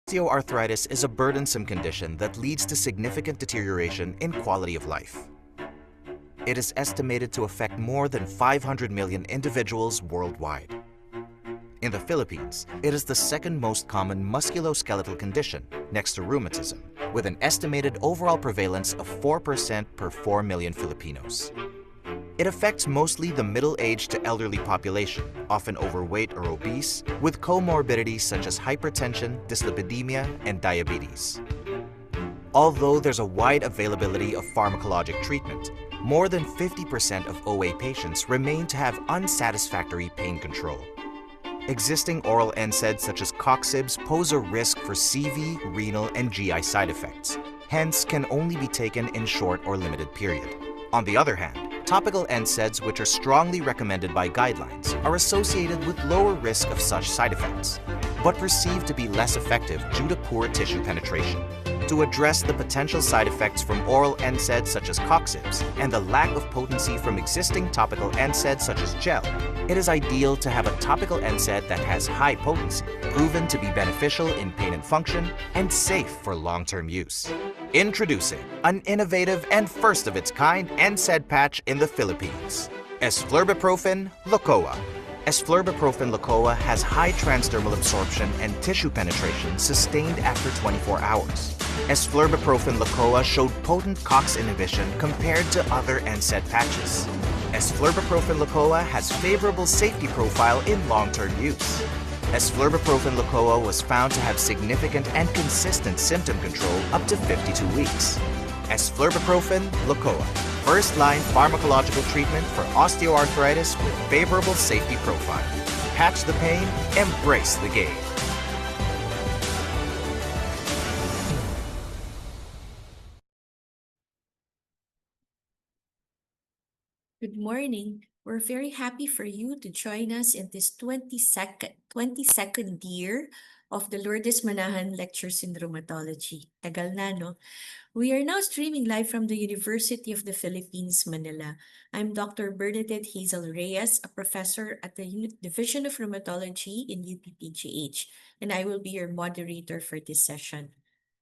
Osteoarthritis is a burdensome condition that leads to significant deterioration in quality of life. It is estimated to affect more than 500 million individuals worldwide. In the Philippines, it is the second most common musculoskeletal condition, next to rheumatism, with an estimated overall prevalence of 4% per 4 million Filipinos. It affects mostly the middle-aged to elderly population, often overweight or obese, with comorbidities such as hypertension, dyslipidemia, and diabetes. Although there's a wide availability of pharmacologic treatment, more than 50% of OA patients remain to have unsatisfactory pain control. Existing oral NSAIDs such as coxibs pose a risk for CV, renal, and GI side effects, hence can only be taken in short or limited period. On the other hand, topical NSAIDs, which are strongly recommended by guidelines, are associated with lower risk of such side effects, but perceived to be less effective due to poor tissue penetration. To address the potential side effects from oral NSAIDs such as coxibs and the lack of potency from existing topical NSAIDs such as gel, it is ideal to have a topical NSAID that has high potency, proven to be beneficial in pain and function, and safe for long-term use. Introducing an innovative and first-of-its-kind NSAID patch in the Philippines, Esflurbiprofen Locoa. Esflurbiprofen Locoa has high transdermal absorption and tissue penetration sustained after 24 hours. Esflurbiprofen Locoa showed potent COX inhibition compared to other NSAID patches. Esflurbiprofen Locoa has favorable safety profile in long-term use. Esflurbiprofen Locoa was found to have significant and consistent symptom control up to 52 weeks. Esflurbiprofen Locoa, first-line pharmacological treatment for osteoarthritis with favorable safety profile. Patch the pain, embrace the game. Good morning. We're very happy for you to join us in this 22nd year of the Lourdes Manahan Lectures in Rheumatology. Tagal na, no? We are now streaming live from the University of the Philippines, Manila. I'm Dr. Bernadette Heizel Reyes, a professor at the Division of Rheumatology in UPPGH, and I will be your moderator for this session.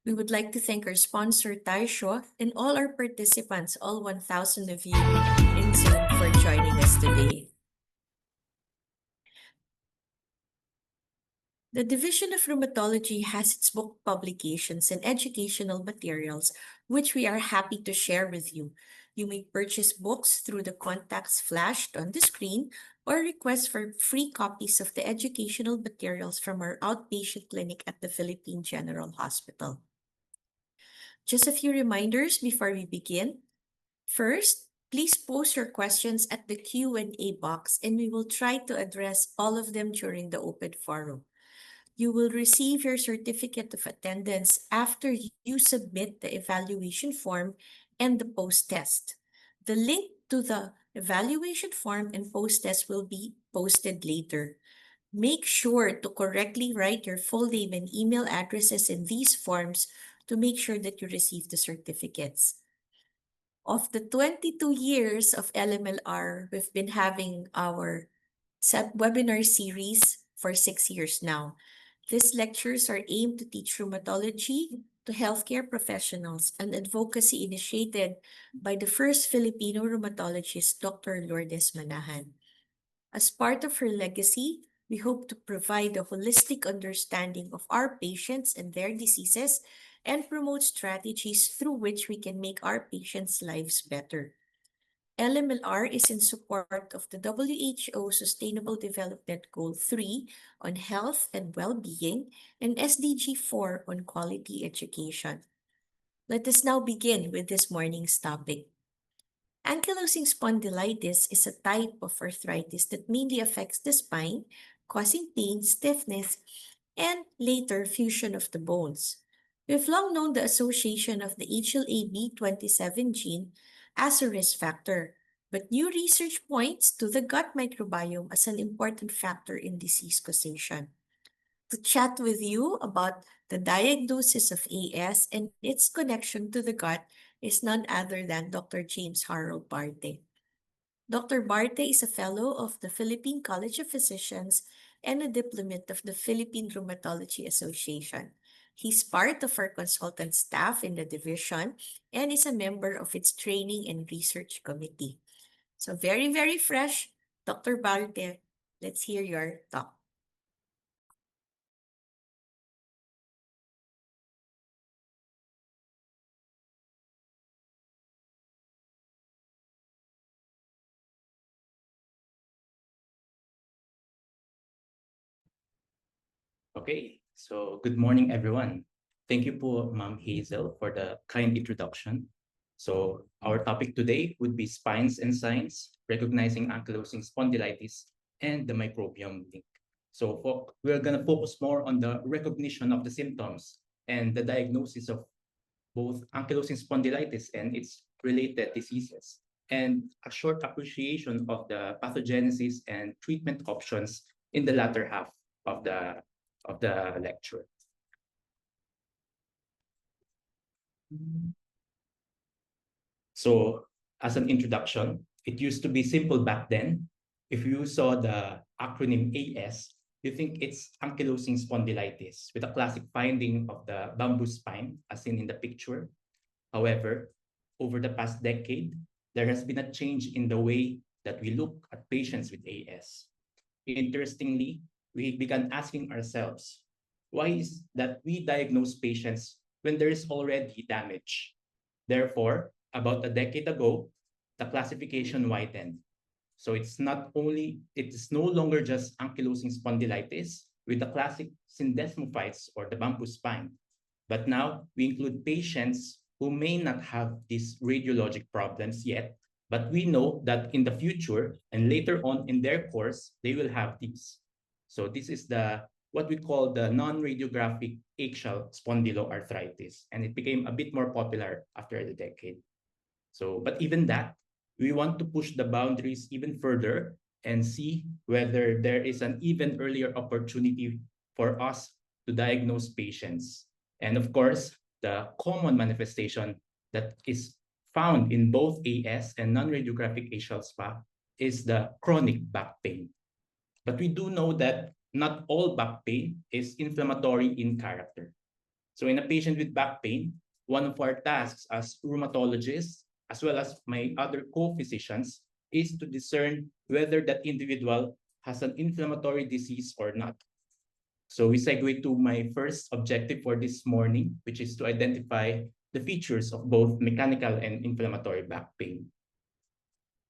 We would like to thank our sponsor, Taisho, and all our participants, all 1,000 of you in Zoom for joining us today. The Division of Rheumatology has its book publications and educational materials, which we are happy to share with you. You may purchase books through the contacts flashed on the screen or request for free copies of the educational materials from our outpatient clinic at the Philippine General Hospital. Just a few reminders before we begin. First, please post your questions at the Q&A box and we will try to address all of them during the open forum. You will receive your certificate of attendance after you submit the evaluation form and the post-test. The link to the evaluation form and post-test will be posted later. Make sure to correctly write your full name and email addresses in these forms to make sure that you receive the certificates. Of the 22 years of LMLR, we've been having our webinar series for 6 years now. These lectures are aimed to teach rheumatology to healthcare professionals, an advocacy initiated by the first Filipino rheumatologist, Dr. Lourdes Manahan. As part of her legacy, we hope to provide a holistic understanding of our patients and their diseases and promote strategies through which we can make our patients' lives better. LMLR is in support of the WHO Sustainable Development Goal 3 on health and well-being and SDG 4 on quality education. Let us now begin with this morning's topic. Ankylosing spondylitis is a type of arthritis that mainly affects the spine, causing pain, stiffness, and later fusion of the bones. We've long known the association of the HLA-B27 gene as a risk factor, but new research points to the gut microbiome as an important factor in disease causation. To chat with you about the diagnosis of AS and its connection to the gut is none other than Dr. James Harold Barte. Dr. Barte is a fellow of the Philippine College of Physicians and a diplomate of the Philippine Rheumatology Association. He's part of our consultant staff in the division and is a member of its training and research committee. So very, very fresh, Dr. Barte. Let's hear your talk. Okay, so good morning, everyone. Thank you po, Ma'am Hazel, for the kind introduction. So our topic today would be spines and signs, recognizing ankylosing spondylitis and the microbiome link. So we're going to focus more on the recognition of the symptoms and the diagnosis of both ankylosing spondylitis and its related diseases, and a short appreciation of the pathogenesis and treatment options in the latter half of the lecture. So as an introduction, it used to be simple back then. If you saw the acronym AS, you think it's ankylosing spondylitis with a classic finding of the bamboo spine as seen in the picture. However, over the past decade, there has been a change in the way that we look at patients with AS. Interestingly, we began asking ourselves, why is that we diagnose patients when there is already damage? Therefore, about a decade ago, the classification widened. So it is no longer just ankylosing spondylitis with the classic syndesmophytes or the bamboo spine, but now we include patients who may not have these radiologic problems yet, but we know that in the future and later on in their course, they will have these. So this is what we call the non-radiographic axial spondyloarthritis, and it became a bit more popular after the decade. So, but even that, we want to push the boundaries even further and see whether there is an even earlier opportunity for us to diagnose patients. And of course, the common manifestation that is found in both AS and non-radiographic axial SPA is the chronic back pain. But we do know that not all back pain is inflammatory in character. So in a patient with back pain, one of our tasks as rheumatologists, as well as my other co-physicians, is to discern whether that individual has an inflammatory disease or not. So we segue to my first objective for this morning, which is to identify the features of both mechanical and inflammatory back pain.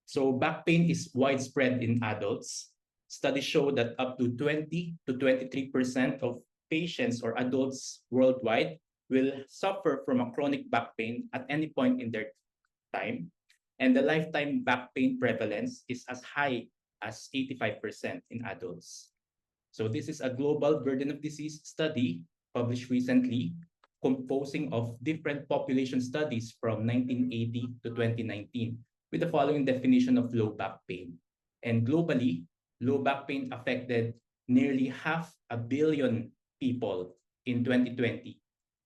So back pain is widespread in adults. Studies show that up to 20 to 23% of patients or adults worldwide will suffer from a chronic back pain at any point in their time. And the lifetime back pain prevalence is as high as 85% in adults. So this is a global burden of disease study published recently, composing of different population studies from 1980 to 2019, with the following definition of low back pain. And globally, low back pain affected nearly 500 million people in 2020,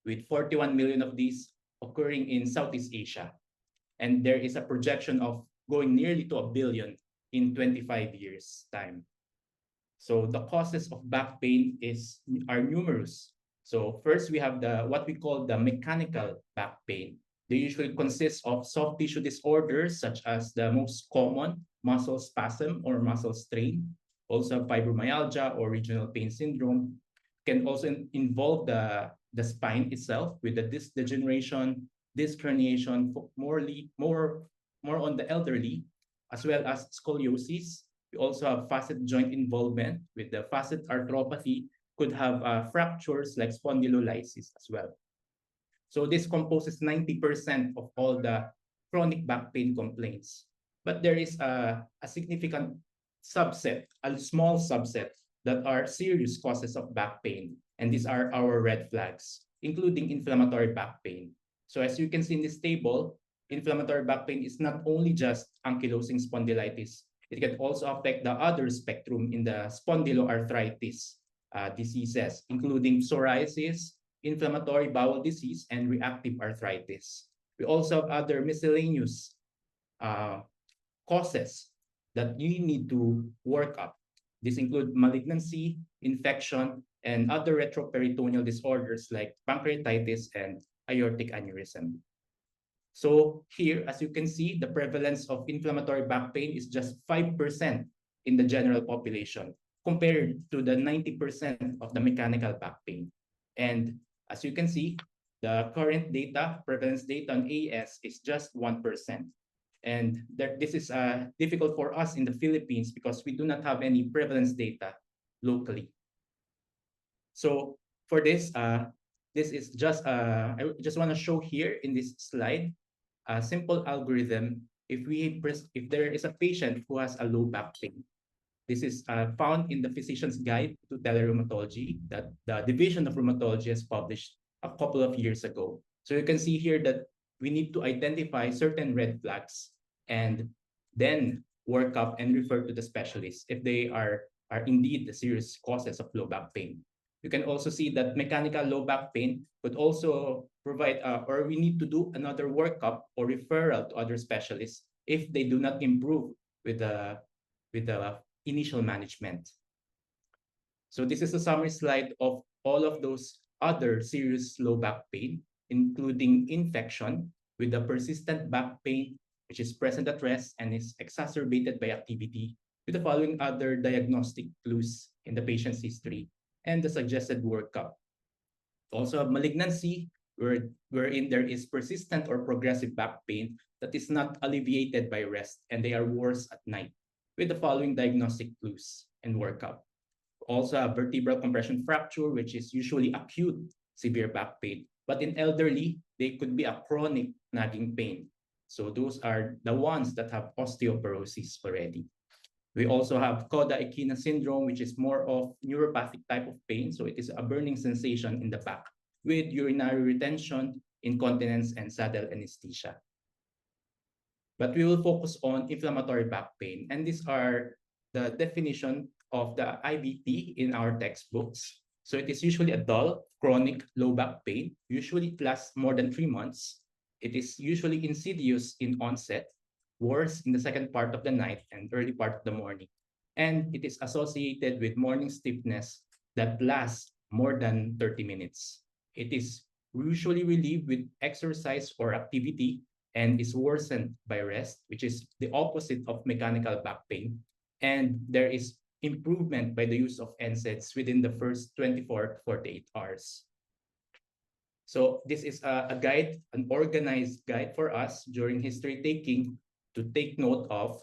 with 41 million of these occurring in Southeast Asia. And there is a projection of going nearly to 1 billion in 25 years' time. So the causes of back pain are numerous. So first, we have what we call the mechanical back pain. They usually consist of soft tissue disorders, such as the most common muscle spasm or muscle strain, also fibromyalgia or regional pain syndrome. Can also involve the spine itself with the disc degeneration, disc herniation, more on the elderly, as well as scoliosis. We also have facet joint involvement with the facet arthropathy, could have fractures like spondylolysis as well. So this composes 90% of all the chronic back pain complaints. But there is a significant subset, a small subset, that are serious causes of back pain. And these are our red flags, including inflammatory back pain. So as you can see in this table, inflammatory back pain is not only just ankylosing spondylitis. It can also affect the other spectrum in the spondyloarthritis diseases, including psoriasis, inflammatory bowel disease, and reactive arthritis. We also have other miscellaneous causes that you need to work up. These include malignancy, infection, and other retroperitoneal disorders like pancreatitis and aortic aneurysm. So here, as you can see, the prevalence of inflammatory back pain is just 5% in the general population compared to the 90% of the mechanical back pain. And as you can see, the current data, prevalence data on AS is just 1%. And this is difficult for us in the Philippines because we do not have any prevalence data locally. So for this is just, I just want to show here in this slide a simple algorithm. If there is a patient who has a low back pain, this is found in the Physician's Guide to Telerheumatology that the Division of Rheumatology has published a couple of years ago. So you can see here that we need to identify certain red flags and then work up and refer to the specialist if they are indeed the serious causes of low back pain. You can also see that mechanical low back pain could also provide, or we need to do another workup or referral to other specialists if they do not improve with the initial management. So this is a summary slide of all of those other serious low back pain, including infection with the persistent back pain, which is present at rest and is exacerbated by activity, with the following other diagnostic clues in the patient's history and the suggested workup. Also, malignancy, wherein there is persistent or progressive back pain that is not alleviated by rest and they are worse at night, with the following diagnostic clues and workup. Also, a vertebral compression fracture, which is usually acute severe back pain, but in elderly, they could be a chronic nagging pain. So those are the ones that have osteoporosis already. We also have cauda equina syndrome, which is more of neuropathic type of pain. So it is a burning sensation in the back with urinary retention, incontinence, and saddle anesthesia. But we will focus on inflammatory back pain. And these are the definition of the IBP in our textbooks. So it is usually a dull, chronic low back pain. Usually it lasts more than 3 months. It is usually insidious in onset, worse in the second part of the night and early part of the morning. And it is associated with morning stiffness that lasts more than 30 minutes. It is usually relieved with exercise or activity and is worsened by rest, which is the opposite of mechanical back pain. And there is improvement by the use of NSAIDs within the first 24 to 48 hours. So this is a guide, an organized guide for us during history taking to take note of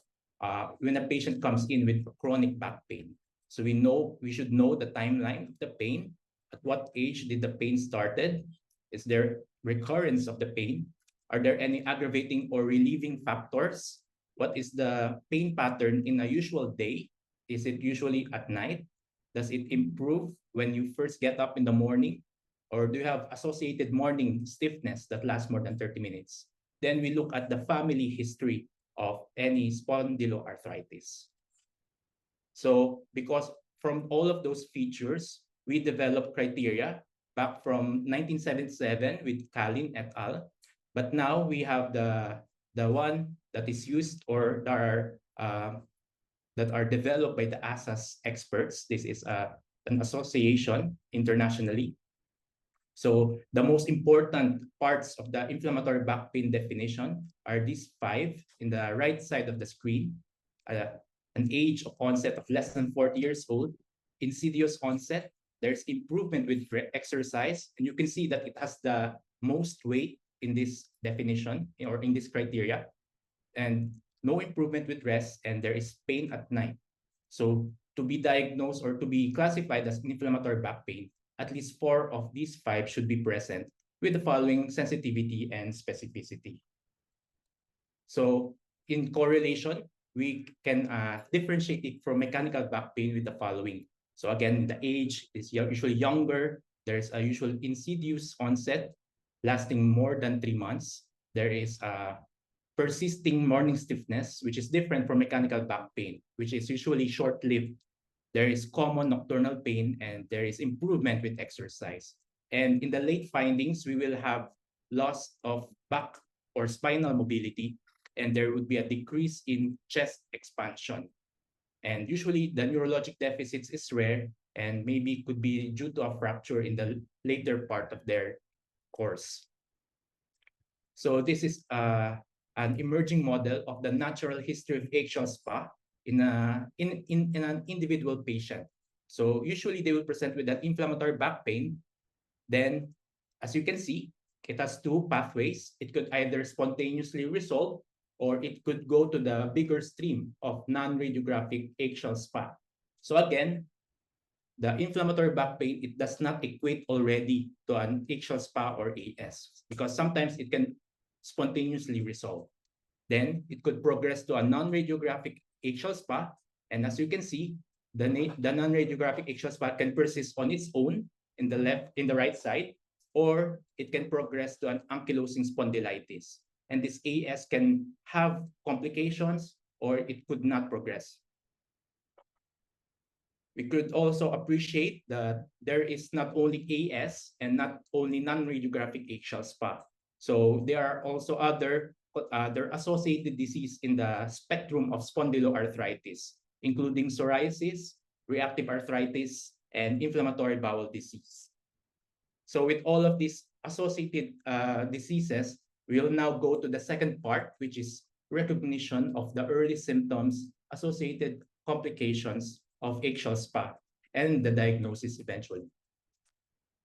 when a patient comes in with chronic back pain. So we should know the timeline of the pain. At what age did the pain started? Is there recurrence of the pain? Are there any aggravating or relieving factors? What is the pain pattern in a usual day? Is it usually at night? Does it improve when you first get up in the morning? Or do you have associated morning stiffness that lasts more than 30 minutes? Then we look at the family history of any spondyloarthritis. So because from all of those features, we developed criteria back from 1977 with Kalin et al. But now we have the one that is used or that are developed by the ASAS experts. This is an association internationally. So the most important parts of the inflammatory back pain definition are these 5 in the right side of the screen. An age of onset of less than 40 years old, insidious onset, there's improvement with exercise, and you can see that it has the most weight in this definition or in this criteria, and no improvement with rest, and there is pain at night. So to be diagnosed or to be classified as inflammatory back pain, at least 4 of these 5 should be present with the following sensitivity and specificity. So in correlation, we can differentiate it from mechanical back pain with the following. So again, the age is usually younger. There's a usual insidious onset lasting more than 3 months. There is persisting morning stiffness, which is different from mechanical back pain, which is usually short-lived. There is common nocturnal pain, and there is improvement with exercise. And in the late findings, we will have loss of back or spinal mobility, and there would be a decrease in chest expansion. And usually the neurologic deficits is rare and maybe could be due to a fracture in the later part of their course. So this is an emerging model of the natural history of eggshell spa in an individual patient. So usually they will present with an inflammatory back pain. Then, as you can see, it has two pathways. It could either spontaneously resolve or it could go to the bigger stream of non-radiographic eggshell spa. So again, the inflammatory back pain, it does not equate already to an eggshell spa or AS because sometimes it can spontaneously resolve. Then it could progress to a non-radiographic eggshell spa. And as you can see, the non-radiographic eggshell spa can persist on its own in the right side, or it can progress to an ankylosing spondylitis. And this AS can have complications or it could not progress. We could also appreciate that there is not only AS and not only non-radiographic eggshell spa. So there are also other associated disease in the spectrum of spondyloarthritis, including psoriasis, reactive arthritis, and inflammatory bowel disease. So with all of these associated diseases, we'll now go to the second part, which is recognition of the early symptoms, associated complications of eggshell spa, and the diagnosis eventually.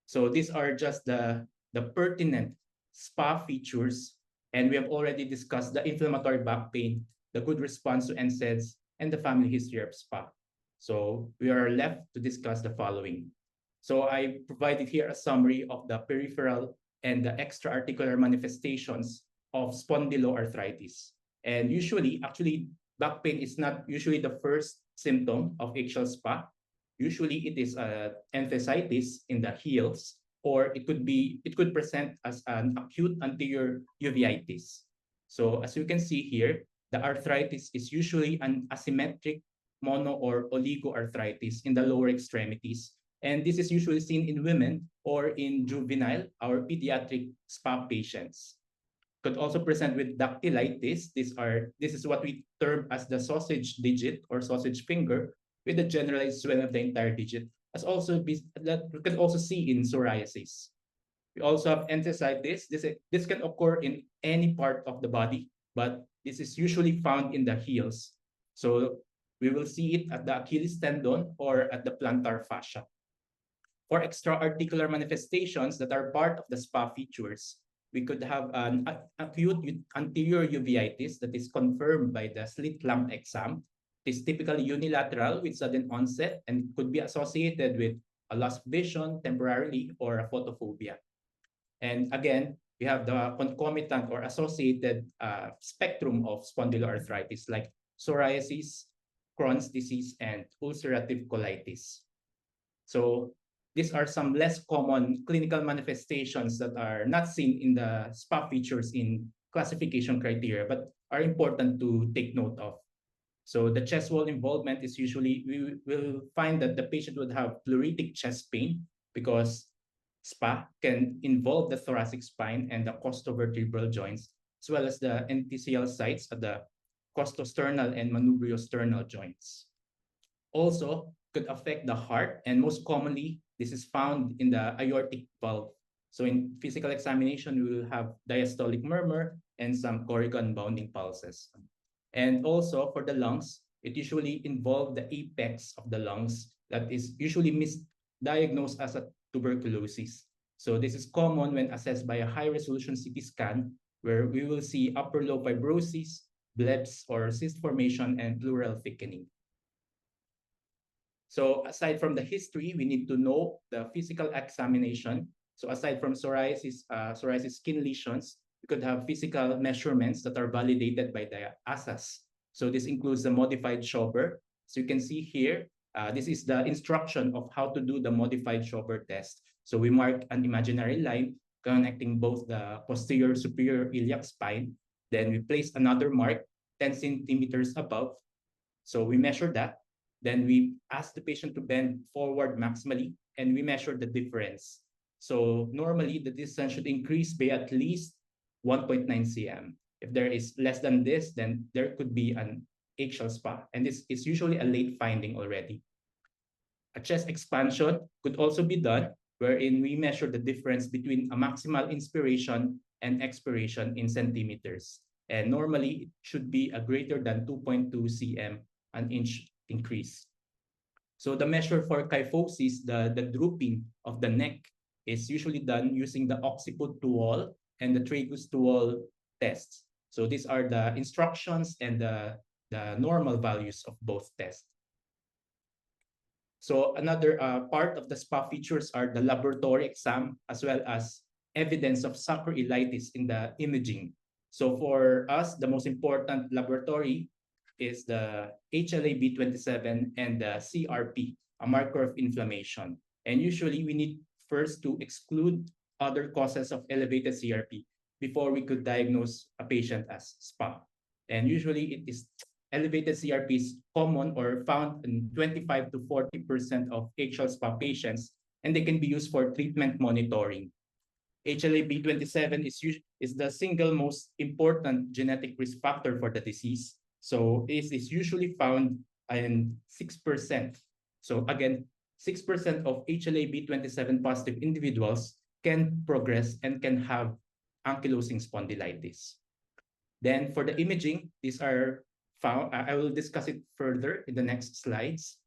So these are just the pertinent spa features, and we have already discussed the inflammatory back pain, the good response to NSAIDs, and the family history of spa. So we are left to discuss the following. So I provided here a summary of the peripheral and the extra-articular manifestations of spondyloarthritis. And usually, actually, back pain is not usually the first symptom of eggshell spa. Usually it is enthesitis in the heels, or it could present as an acute anterior uveitis. So as you can see here, the arthritis is usually an asymmetric mono or oligoarthritis in the lower extremities. And this is usually seen in women or in juvenile or pediatric spa patients. Could also present with dactylitis. This is what we term as the sausage digit or sausage finger, with the generalized swelling of the entire digit, as also that we can also see in psoriasis. We also have enthesitis. This can occur in any part of the body, but this is usually found in the heels. So we will see it at the Achilles tendon or at the plantar fascia. For extra-articular manifestations that are part of the spa features, we could have an acute anterior uveitis that is confirmed by the slit lamp exam. It is typically unilateral with sudden onset and could be associated with a loss of vision temporarily or a photophobia. And again, we have the concomitant or associated spectrum of spondyloarthritis like psoriasis, Crohn's disease, and ulcerative colitis. So these are some less common clinical manifestations that are not seen in the spa features in classification criteria, but are important to take note of. So the chest wall involvement is usually, we will find that the patient would have pleuritic chest pain because spa can involve the thoracic spine and the costovertebral joints, as well as the enthesial sites of the costosternal and manubriosternal joints. Also, could affect the heart, and most commonly, this is found in the aortic valve. So in physical examination, we will have diastolic murmur and some Corrigan bounding pulses. And also for the lungs, it usually involves the apex of the lungs that is usually misdiagnosed as a tuberculosis. So this is common when assessed by a high-resolution CT scan, where we will see upper lobe fibrosis, blebs or cyst formation, and pleural thickening. So aside from the history, we need to know the physical examination. So aside from psoriasis skin lesions, we could have physical measurements that are validated by the ASAS. So this includes the modified Schober. So you can see here, this is the instruction of how to do the modified Schober test. So we mark an imaginary line connecting both the posterior superior iliac spine. Then we place another mark 10 centimeters above. So we measure that. Then we ask the patient to bend forward maximally, and we measure the difference. So normally the distance should increase by at least 1.9 cm. If there is less than this, then there could be an axial SPA, and this is usually a late finding already. A chest expansion could also be done, wherein we measure the difference between a maximal inspiration and expiration in centimeters. And normally, it should be a greater than 2.2 cm, an inch increase. So the measure for kyphosis, the drooping of the neck, is usually done using the occiput to wall and the tragus to wall tests. So these are the instructions and the normal values of both tests. So another part of the SPA features are the laboratory exam as well as evidence of sacroiliitis in the imaging. So for us, the most important laboratory is the HLA-B27 and the CRP, a marker of inflammation. And usually we need first to exclude other causes of elevated CRP before we could diagnose a patient as SPA. And usually it is elevated CRP is common or found in 25 to 40% of axial SPA patients, and they can be used for treatment monitoring. HLA-B27 is the single most important genetic risk factor for the disease. So it is usually found in 6%. So again, 6% of HLA-B27 positive individuals can progress and can have ankylosing spondylitis. Then for the imaging, these are found. I will discuss it further in the next slides.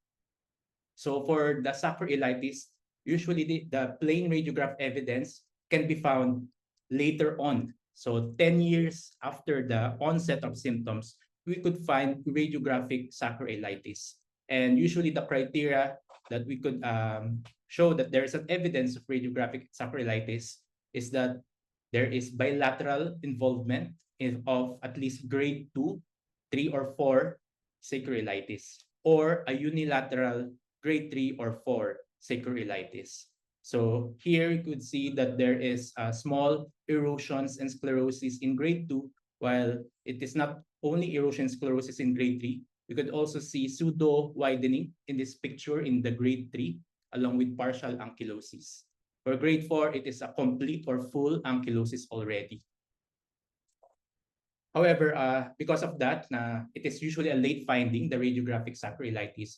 So for the sacroiliitis, usually the plain radiograph evidence can be found later on. So 10 years after the onset of symptoms, we could find radiographic sacroiliitis. And usually the criteria that we could show that there is an evidence of radiographic sacroiliitis is that there is bilateral involvement of at least grade 2, 3, or 4 sacroiliitis, or a unilateral grade 3 or 4 sacroiliitis. So here you could see that there is small erosions and sclerosis in grade 2, while it is not only erosion and sclerosis in grade 3. We could also see pseudo widening in this picture in the grade 3, along with partial ankylosis. For grade 4, it is a complete or full ankylosis already. However, because of that, it is usually a late finding, the radiographic sacroiliitis.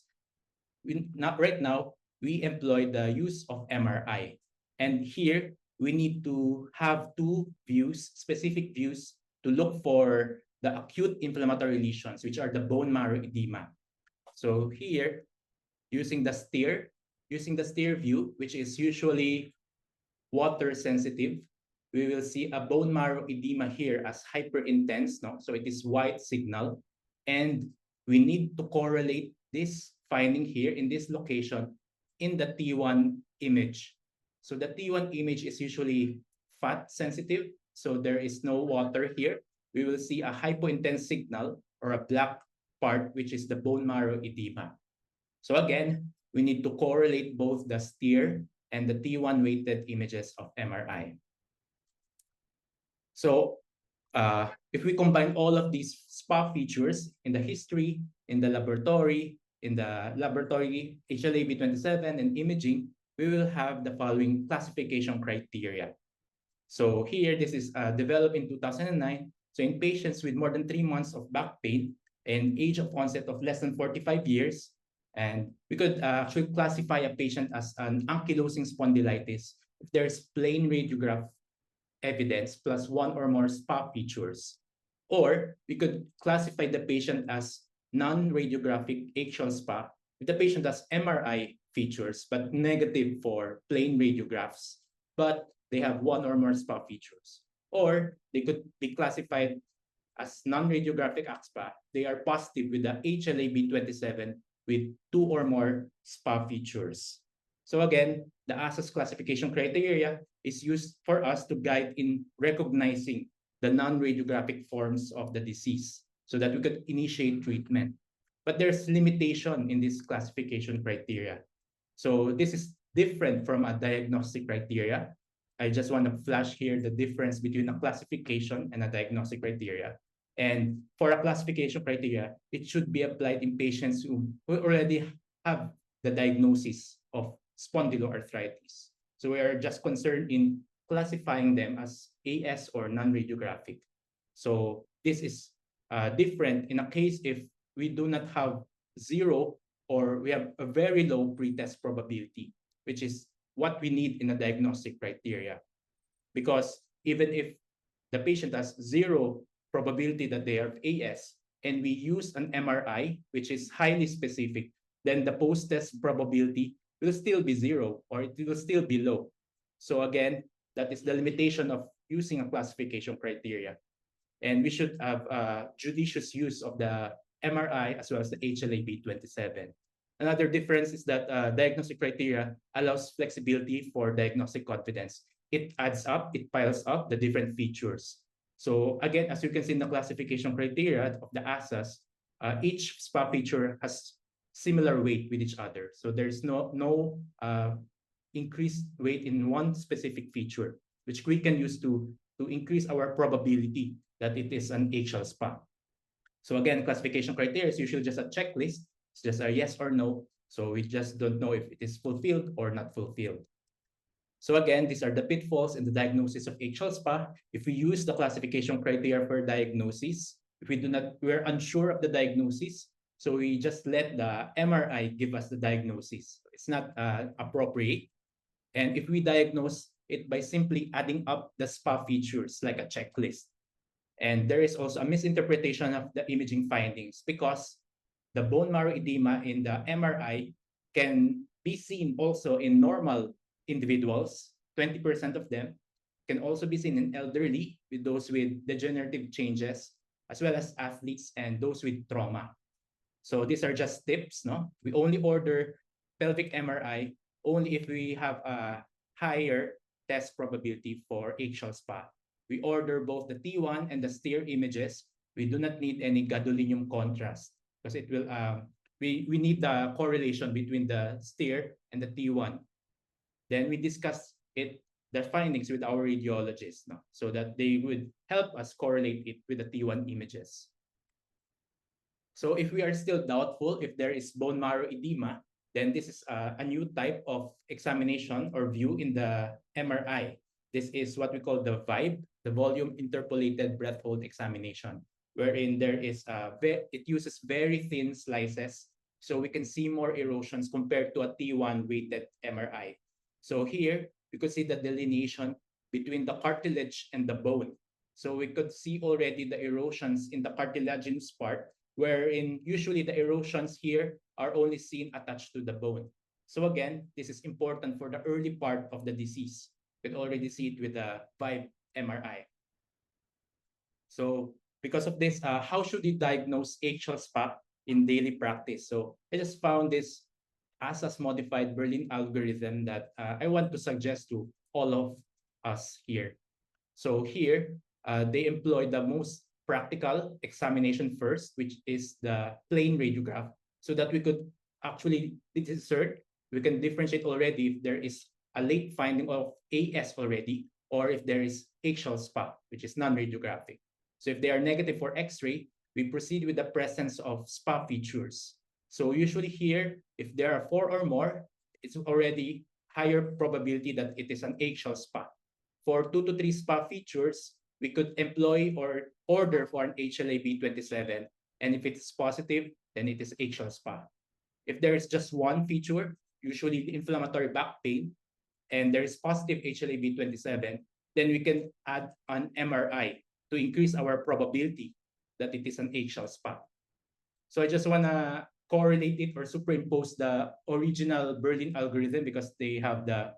Right now, we employ the use of MRI. And here, we need to have two views, specific views, to look for the acute inflammatory lesions, which are the bone marrow edema. So here, using the STEER view, which is usually water sensitive, we will see a bone marrow edema here as hyperintense, no? So it is white signal. And we need to correlate this finding here in this location in the T1 image. So the T1 image is usually fat sensitive, so there is no water here. We will see a hypointense signal or a black part, which is the bone marrow edema. So again, we need to correlate both the STEER and the T1 weighted images of MRI. So if we combine all of these SPA features in the history, in the laboratory HLA-B27 and imaging, we will have the following classification criteria. So here, this is developed in 2009. So in patients with more than 3 months of back pain and age of onset of less than 45 years, and we could actually classify a patient as an ankylosing spondylitis if there's plain radiograph evidence plus one or more SPA features. Or we could classify the patient as non-radiographic axial SPA if the patient has MRI features but negative for plain radiographs, but they have one or more SPA features. Or they could be classified as non-radiographic AXPA. They are positive with the HLA-B27 with 2 or more SPA features. So again, the ASAS classification criteria is used for us to guide in recognizing the non-radiographic forms of the disease so that we could initiate treatment. But there's limitation in this classification criteria. So this is different from a diagnostic criteria. I just want to flash here the difference between a classification and a diagnostic criteria. And for a classification criteria, it should be applied in patients who already have the diagnosis of spondyloarthritis. So we are just concerned in classifying them as AS or non-radiographic. So this is different in a case if we do not have zero, or we have a very low pretest probability, which is what we need in a diagnostic criteria. Because even if the patient has zero probability that they have AS, and we use an MRI, which is highly specific, then the post-test probability will still be zero, or it will still be low. So again, that is the limitation of using a classification criteria. And we should have judicious use of the MRI as well as the HLA-B27. Another difference is that diagnostic criteria allows flexibility for diagnostic confidence. It adds up, it piles up the different features. So again, as you can see in the classification criteria of the ASAs, each SPA feature has similar weight with each other. So there's no increased weight in one specific feature, which we can use to increase our probability that it is an HL SPA. So again, classification criteria is usually just a checklist. It's just a yes or no. So we just don't know if it is fulfilled or not fulfilled. So again, these are the pitfalls in the diagnosis of HL SPA. If we use the classification criteria for diagnosis, if we're unsure of the diagnosis, so we just let the MRI give us the diagnosis. It's not appropriate. And if we diagnose it by simply adding up the SPA features like a checklist. And there is also a misinterpretation of the imaging findings, because the bone marrow edema in the MRI can be seen also in normal individuals, 20% of them, can also be seen in elderly, with those with degenerative changes, as well as athletes and those with trauma. So these are just tips, no? We only order pelvic MRI only if we have a higher test probability for HL SPA. We order both the T1 and the STEER images. We do not need any gadolinium contrast, because it will we need the correlation between the STEER and the T1. Then we discuss the findings with our radiologists, no? So that they would help us correlate it with the T1 images. So if we are still doubtful if there is bone marrow edema, then this is a new type of examination or view in the MRI. This is what we call the VIBE, the volume interpolated breath hold examination, wherein there is it uses very thin slices, so we can see more erosions compared to a T1 weighted MRI. So here you could see the delineation between the cartilage and the bone. So we could see already the erosions in the cartilaginous part, wherein usually the erosions here are only seen attached to the bone. So again, this is important for the early part of the disease. You can already see it with the VIBE MRI. So because of this, how should you diagnose HL SPA in daily practice? So I just found this ASAS modified Berlin algorithm that I want to suggest to all of us here. So here, they employ the most practical examination first, which is the plain radiograph, so that we could actually insert, we can differentiate already if there is a late finding of AS already, or if there is HL SPA, which is non-radiographic. So if they are negative for X-ray, we proceed with the presence of SPA features. So usually here, if there are 4 or more, it's already higher probability that it is an HL SPA. For 2 to 3 SPA features, we could employ or order for an HLA-B27. And if it's positive, then it is HL SPA. If there is just one feature, usually the inflammatory back pain, and there is positive HLA-B27, then we can add an MRI to increase our probability that it is an HL SPA. So I just want to correlate it or superimpose the original Berlin algorithm, because they have the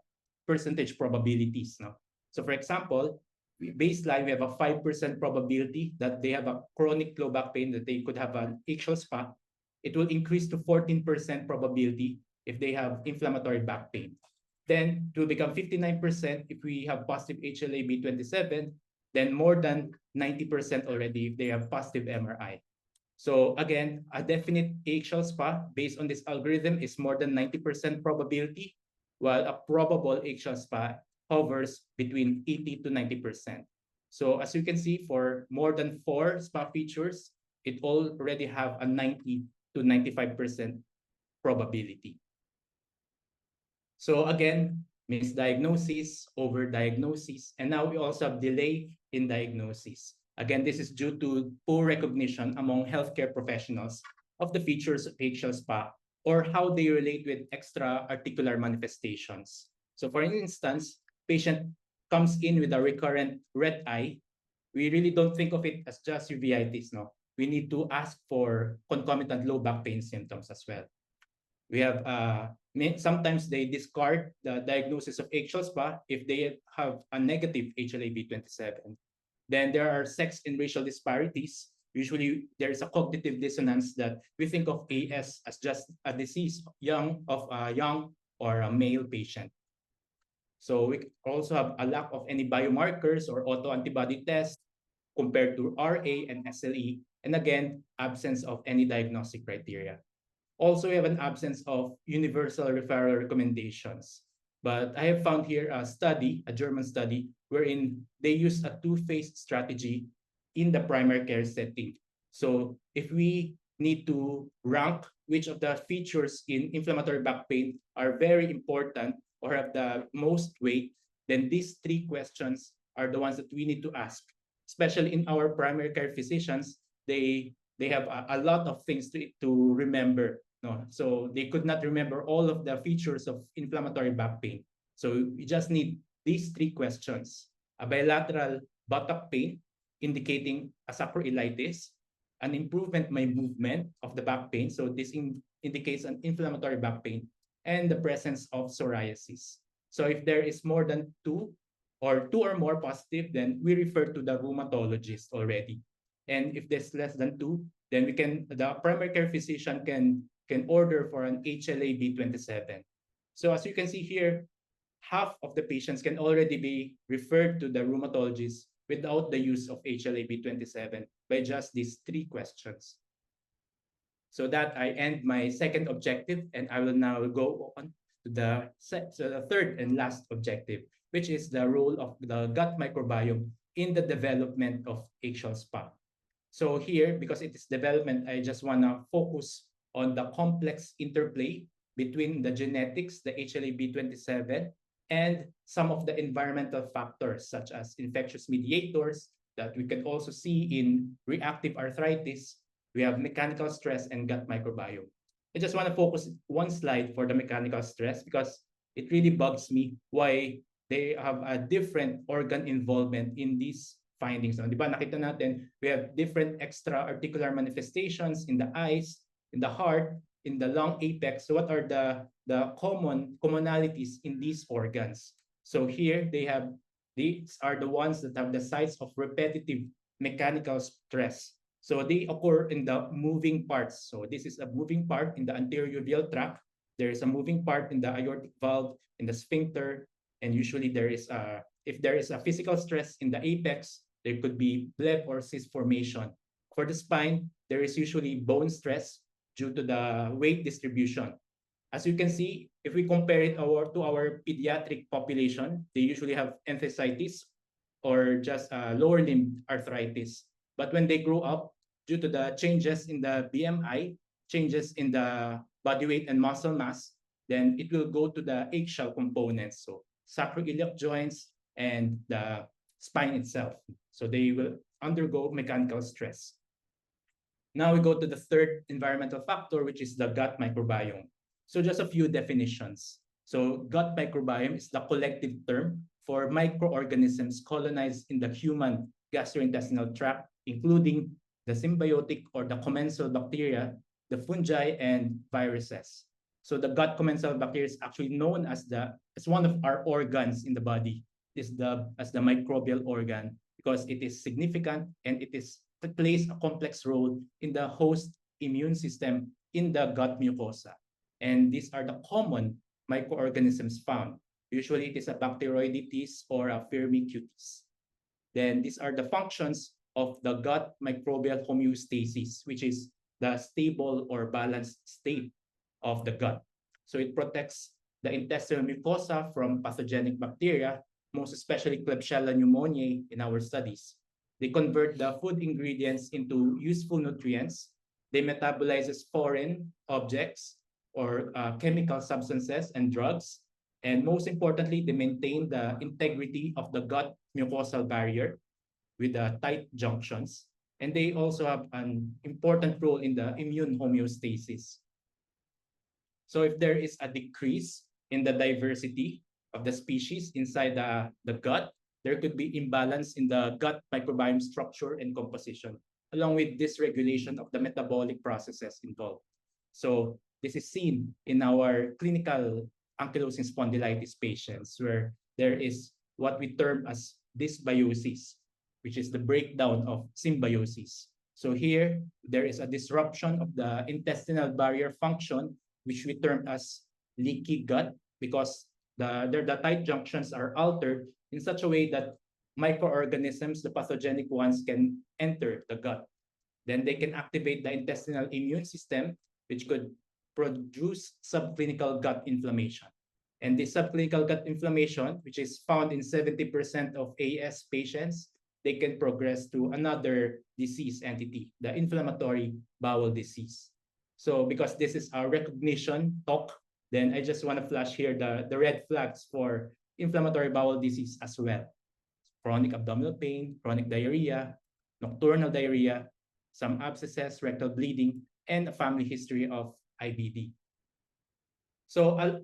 percentage probabilities. No? So for example, baseline, we have a 5% probability that they have a chronic low back pain, that they could have an HL SPA. It will increase to 14% probability if they have inflammatory back pain. Then it will become 59% if we have positive HLA-B27, then more than 90% already if they have positive MRI. So again, a definite HL SPA based on this algorithm is more than 90% probability, while a probable HL SPA hovers between 80 to 90%. So as you can see, for more than 4 SPA features, it already have a 90 to 95% probability. So again, misdiagnosis, overdiagnosis, and now we also have delay in diagnosis. Again, this is due to poor recognition among healthcare professionals of the features of axial SPA or how they relate with extra-articular manifestations. So for instance, patient comes in with a recurrent red eye. We really don't think of it as just uveitis, no? We need to ask for concomitant low back pain symptoms as well. We have sometimes they discard the diagnosis of axial SPA if they have a negative HLA-B27. Then there are sex and racial disparities. Usually there is a cognitive dissonance that we think of AS as just a disease of a young or a male patient. So we also have a lack of any biomarkers or autoantibody tests compared to RA and SLE. And again, absence of any diagnostic criteria. Also, we have an absence of universal referral recommendations. But I have found here a study, a German study, wherein they use a two-phase strategy in the primary care setting. So if we need to rank which of the features in inflammatory back pain are very important or have the most weight, then these three questions are the ones that we need to ask. Especially in our primary care physicians, they have a lot of things to remember. No, so they could not remember all of the features of inflammatory back pain. So we just need these three questions: a bilateral buttock pain indicating a sacroiliitis, an improvement by movement of the back pain. So this indicates an inflammatory back pain, and the presence of psoriasis. So if there is more than two or more positive, then we refer to the rheumatologist already. And if there's less than two, then the primary care physician can order for an HLA-B27. So as you can see here, half of the patients can already be referred to the rheumatologist without the use of HLA-B27 by just these three questions. So that I end my second objective, and I will now go on to the third and last objective, which is the role of the gut microbiome in the development of axial SPA. So here, because it is development, I just want to focus on the complex interplay between the genetics, the HLA-B27, and some of the environmental factors such as infectious mediators that we can also see in reactive arthritis. We have mechanical stress and gut microbiome. I just want to focus one slide for the mechanical stress because it really bugs me why they have a different organ involvement in these findings. No? Di ba? Nakita natin, we have different extra-articular manifestations in the eyes, in the heart, in the lung apex. So what are the commonalities in these organs? So here these are the ones that have the sites of repetitive mechanical stress. So they occur in the moving parts. So this is a moving part in the anterior uveal tract. There is a moving part in the aortic valve, in the sphincter, and usually if there is a physical stress in the apex, there could be bleb or cyst formation. For the spine, there is usually bone stress due to the weight distribution. As you can see, if we compare it to our pediatric population, they usually have enthesitis or just lower limb arthritis. But when they grow up, due to the changes in the BMI, changes in the body weight and muscle mass, then it will go to the axial components, so sacroiliac joints and the spine itself. So they will undergo mechanical stress. Now we go to the third environmental factor, which is the gut microbiome. So just a few definitions. So gut microbiome is the collective term for microorganisms colonized in the human gastrointestinal tract, including the symbiotic or the commensal bacteria, the fungi, and viruses. So the gut commensal bacteria is actually known as one of our organs in the body, as the microbial organ, because it is significant and it plays a complex role in the host immune system in the gut mucosa. And these are the common microorganisms found. Usually it is a Bacteroidetes or a Firmicutes. Then these are the functions of the gut microbial homeostasis, which is the stable or balanced state of the gut. So it protects the intestinal mucosa from pathogenic bacteria, most especially Klebsiella pneumoniae in our studies. They convert the food ingredients into useful nutrients. They metabolize foreign objects or chemical substances and drugs. And most importantly, they maintain the integrity of the gut mucosal barrier with the tight junctions. And they also have an important role in the immune homeostasis. So if there is a decrease in the diversity of the species inside the gut, there could be imbalance in the gut microbiome structure and composition, along with dysregulation of the metabolic processes involved. So this is seen in our clinical ankylosing spondylitis patients, where there is what we term as dysbiosis, which is the breakdown of symbiosis. So here, there is a disruption of the intestinal barrier function, which we term as leaky gut, because the tight junctions are altered in such a way that microorganisms, the pathogenic ones, can enter the gut. Then they can activate the intestinal immune system, which could produce subclinical gut inflammation. And this subclinical gut inflammation, which is found in 70% of AS patients, they can progress to another disease entity, the inflammatory bowel disease. So because this is our recognition talk, then I just want to flash here the red flags for inflammatory bowel disease as well. Chronic abdominal pain, chronic diarrhea, nocturnal diarrhea, some abscesses, rectal bleeding, and a family history of IBD. So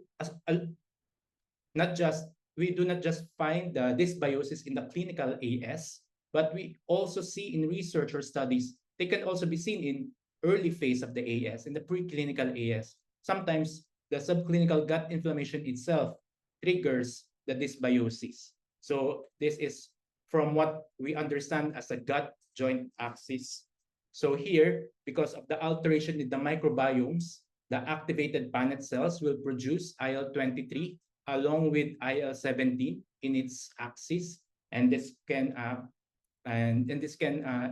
we do not just find the dysbiosis in the clinical AS, but we also see in research or studies, they can also be seen in early phase of the AS, in the preclinical AS. Sometimes the subclinical gut inflammation itself triggers the dysbiosis. So this is from what we understand as a gut joint axis. So here, because of the alteration in the microbiomes, the activated Paneth cells will produce IL-23 along with IL-17 in its axis, and this can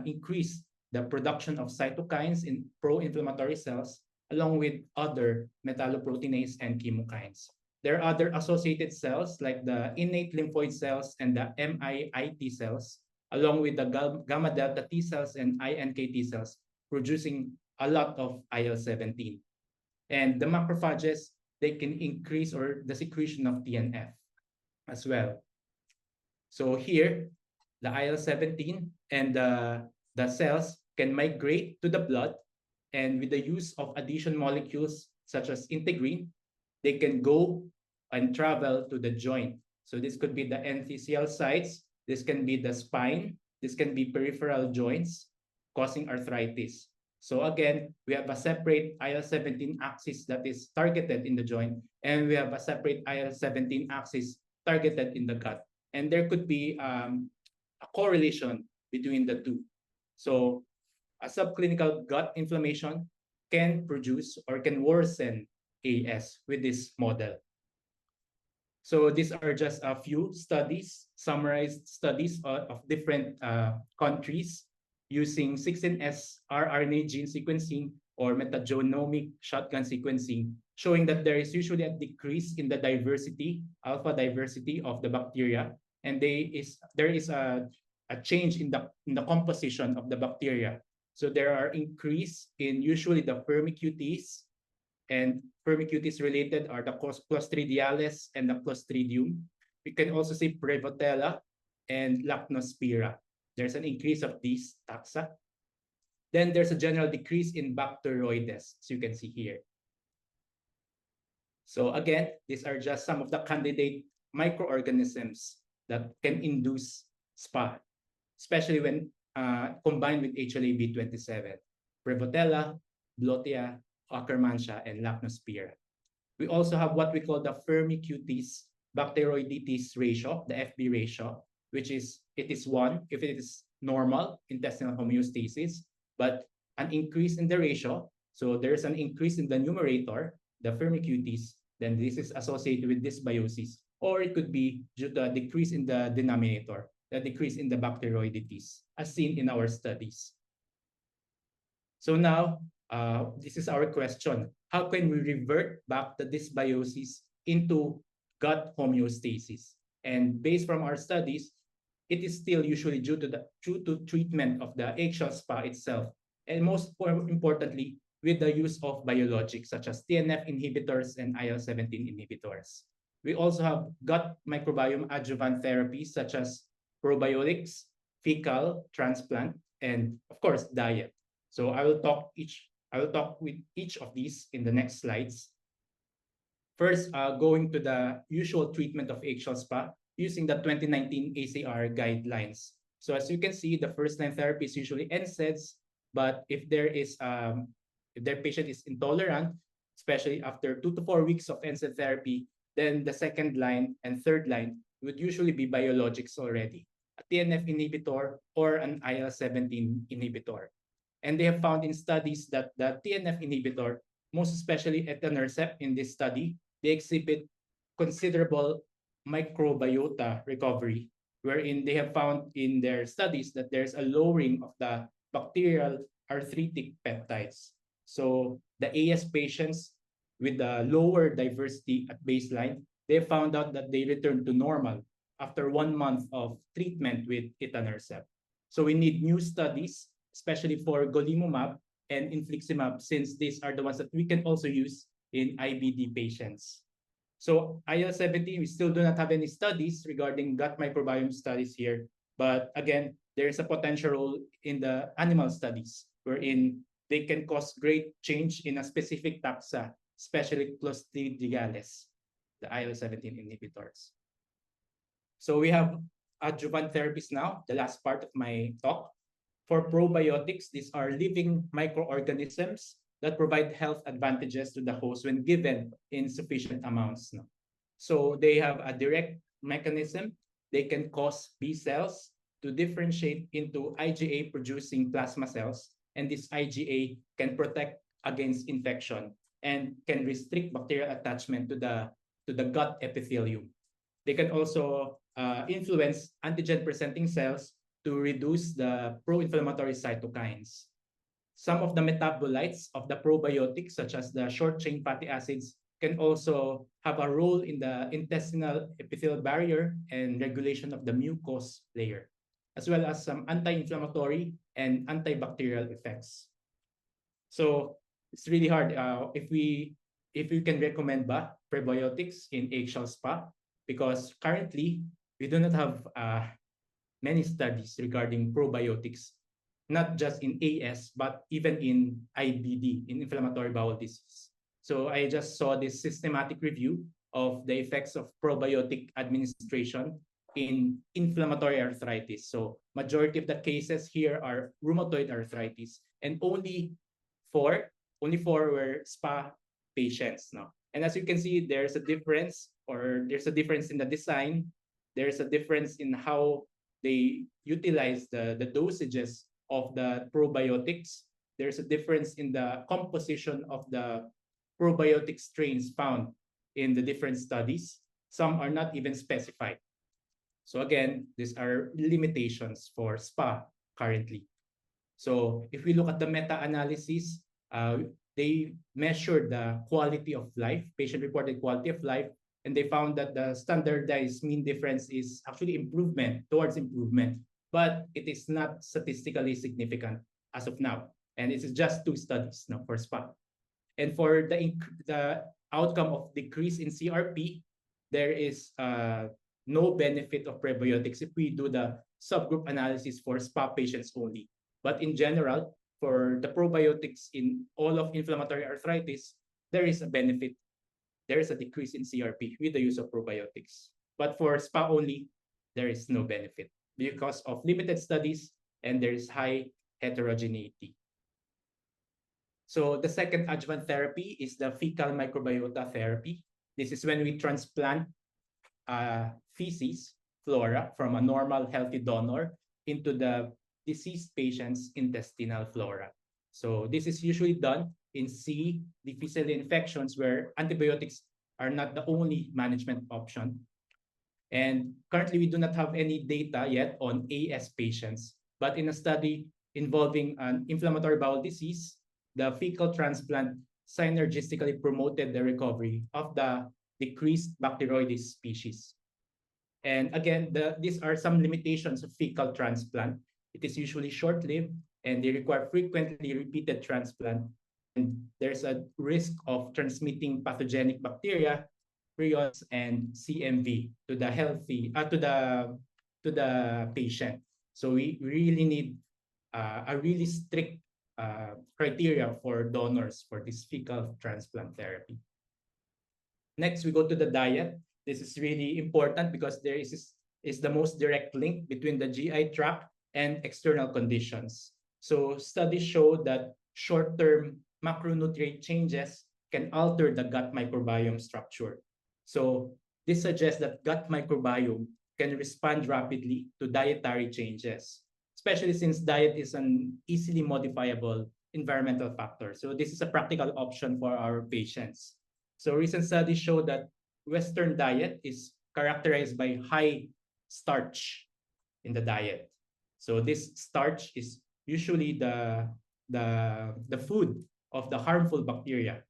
increase the production of cytokines in pro-inflammatory cells, along with other metalloproteinase and chemokines. There are other associated cells like the innate lymphoid cells and the MIIT cells, along with the gamma delta T cells and iNKT cells, producing a lot of IL-17. And the macrophages, they can increase or the secretion of TNF as well. So here, the IL-17 and the cells can migrate to the blood, and with the use of addition molecules such as integrin, they can go and travel to the joint. So this could be the enthesial sites, this can be the spine, this can be peripheral joints, causing arthritis. So again, we have a separate IL-17 axis that is targeted in the joint, and we have a separate IL-17 axis targeted in the gut. And there could be a correlation between the two. So a subclinical gut inflammation can produce or can worsen AS with this model. So these are just a few studies, summarized studies of different countries using 16S rRNA gene sequencing or metagenomic shotgun sequencing, showing that there is usually a decrease in the diversity, alpha diversity of the bacteria, and there is a change in the composition of the bacteria. So there are increase in usually the Firmicutes, and Firmicutes related are the Clostridiales and the Clostridium. We can also see Prevotella and Lachnospira. There's an increase of these taxa. Then there's a general decrease in Bacteroides, as you can see here. So again, these are just some of the candidate microorganisms that can induce SPA, especially when combined with HLA-B27, Prevotella, Blotia, Akkermansia, and Lachnospira. We also have what we call the Firmicutes Bacteroidetes ratio, the FB ratio, which is, it is 1 if it is normal intestinal homeostasis, but an increase in the ratio. So there's an increase in the numerator, the Firmicutes, then this is associated with dysbiosis, or it could be due to a decrease in the denominator, the decrease in the Bacteroidetes, as seen in our studies. So now, this is our question. How can we revert back the dysbiosis into gut homeostasis? And based from our studies, it is still usually due to treatment of the eggshell SPA itself, and most importantly, with the use of biologics such as TNF inhibitors and IL-17 inhibitors. We also have gut microbiome adjuvant therapies such as probiotics, fecal transplant, and of course, diet. So I will talk with each of these in the next slides. First, going to the usual treatment of eggshell spa using the 2019 ACR guidelines. So as you can see, the first-line therapy is usually NSAIDs, but if their patient is intolerant, especially after 2 to 4 weeks of NSAID therapy, then the second line and third line would usually be biologics already, a TNF inhibitor or an IL-17 inhibitor. And they have found in studies that the TNF inhibitor, most especially etanercept in this study, they exhibit considerable microbiota recovery, wherein they have found in their studies that there's a lowering of the bacterial arthritic peptides. So the AS patients with the lower diversity at baseline, they found out that they returned to normal after 1 month of treatment with etanercept. So we need new studies, especially for golimumab and infliximab, since these are the ones that we can also use in IBD patients. So IL-17, we still do not have any studies regarding gut microbiome studies here. But again, there is a potential role in the animal studies, wherein they can cause great change in a specific taxa, especially Clostridiales, the IL-17 inhibitors. So we have adjuvant therapies now, the last part of my talk. For probiotics, these are living microorganisms that provide health advantages to the host when given in sufficient amounts. No? So they have a direct mechanism. They can cause B cells to differentiate into IgA-producing plasma cells, and this IgA can protect against infection and can restrict bacterial attachment to the gut epithelium. They can also influence antigen-presenting cells to reduce the pro-inflammatory cytokines. Some of the metabolites of the probiotics, such as the short-chain fatty acids, can also have a role in the intestinal epithelial barrier and regulation of the mucous layer, as well as some anti-inflammatory and antibacterial effects. So it's really hard if we can recommend probiotics in eggshell spa, because currently we do not have many studies regarding probiotics, not just in AS, but even in IBD, in inflammatory bowel disease. So I just saw this systematic review of the effects of probiotic administration in inflammatory arthritis. So majority of the cases here are rheumatoid arthritis, and only four were spa patients. No? And as you can see, there's a difference in the design. There's a difference in how they utilize the dosages of the probiotics. There's a difference in the composition of the probiotic strains found in the different studies. Some are not even specified. So again, these are limitations for spa currently. So if we look at the meta-analysis, they measured the quality of life, patient-reported quality of life, and they found that the standardized mean difference is actually towards improvement, but it is not statistically significant as of now. And it is just 2 studies for SPA. And for the outcome of decrease in CRP, there is no benefit of probiotics if we do the subgroup analysis for SPA patients only. But in general, for the probiotics in all of inflammatory arthritis, there is a benefit. There is a decrease in CRP with the use of probiotics. But for SPA only, there is no benefit because of limited studies and there is high heterogeneity. So the second adjuvant therapy is the fecal microbiota therapy. This is when we transplant feces flora from a normal healthy donor into the deceased patient's intestinal flora. So this is usually done in C. difficile infections where antibiotics are not the only management option. And currently, we do not have any data yet on AS patients, but in a study involving an inflammatory bowel disease, the fecal transplant synergistically promoted the recovery of the decreased Bacteroides species. And again, these are some limitations of fecal transplant. It is usually short-lived and they require frequently repeated transplant. And there's a risk of transmitting pathogenic bacteria, prions, and CMV to the patient. So we really need a really strict criteria for donors for this fecal transplant therapy. Next, we go to the diet. This is really important because there is the most direct link between the GI tract and external conditions. So studies show that short-term macronutrient changes can alter the gut microbiome structure. So this suggests that gut microbiome can respond rapidly to dietary changes, especially since diet is an easily modifiable environmental factor. So this is a practical option for our patients. So recent studies show that Western diet is characterized by high starch in the diet. So this starch is usually the food of the harmful bacteria,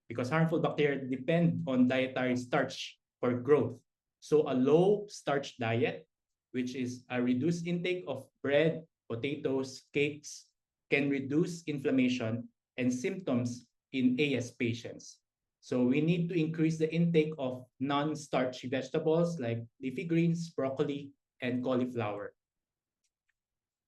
because harmful bacteria depend on dietary starch for growth. So a low starch diet, which is a reduced intake of bread, potatoes, cakes, can reduce inflammation and symptoms in AS patients. So we need to increase the intake of non-starchy vegetables like leafy greens, broccoli, and cauliflower.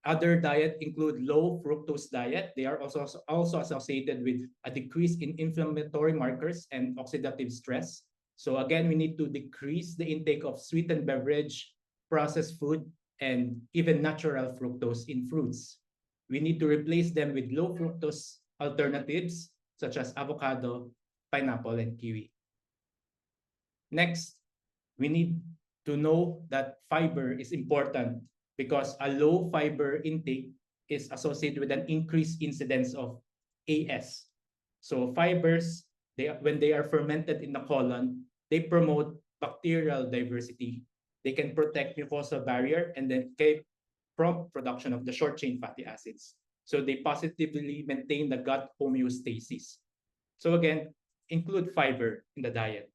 Other diet include low fructose diet. They are also associated with a decrease in inflammatory markers and oxidative stress. So again, we need to decrease the intake of sweetened beverage, processed food, and even natural fructose in fruits. We need to replace them with low fructose alternatives such as avocado, pineapple, and kiwi. Next, we need to know that fiber is important because a low fiber intake is associated with an increased incidence of AS. So fibers, when they are fermented in the colon, they promote bacterial diversity. They can protect mucosal barrier and then prompt production of the short chain fatty acids. So they positively maintain the gut homeostasis. So again, include fiber in the diet.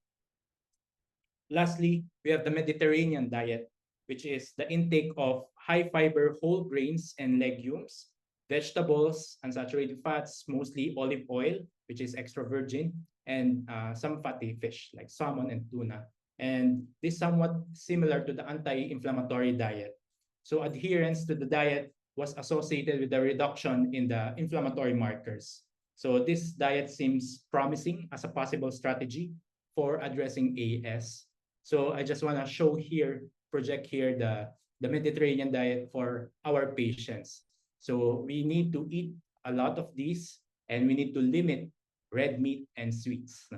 Lastly, we have the Mediterranean diet, which is the intake of high fiber whole grains and legumes, vegetables, unsaturated fats, mostly olive oil, which is extra virgin, and some fatty fish like salmon and tuna. And this is somewhat similar to the anti-inflammatory diet. So adherence to the diet was associated with a reduction in the inflammatory markers. So this diet seems promising as a possible strategy for addressing AS. So I just want to show here, project here the Mediterranean diet for our patients. So we need to eat a lot of these, and we need to limit red meat and sweets.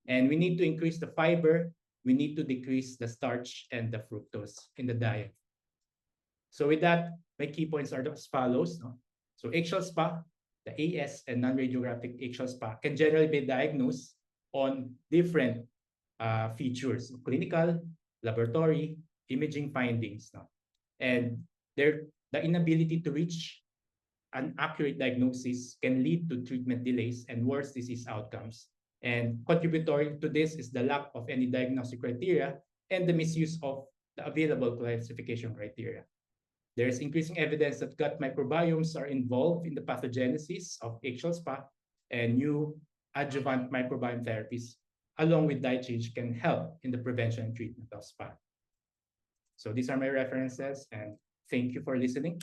And we need to increase the fiber. We need to decrease the starch and the fructose in the diet. So with that, my key points are as follows. So eggshell SPA, the AS and non-radiographic eggshell SPA can generally be diagnosed on different features: clinical, laboratory, imaging findings. And the inability to reach an accurate diagnosis can lead to treatment delays and worse disease outcomes. And contributory to this is the lack of any diagnostic criteria and the misuse of the available classification criteria. There is increasing evidence that gut microbiomes are involved in the pathogenesis of eggshell SPA, and new adjuvant microbiome therapies along with diet change can help in the prevention and treatment of SPA. So these are my references, and thank you for listening.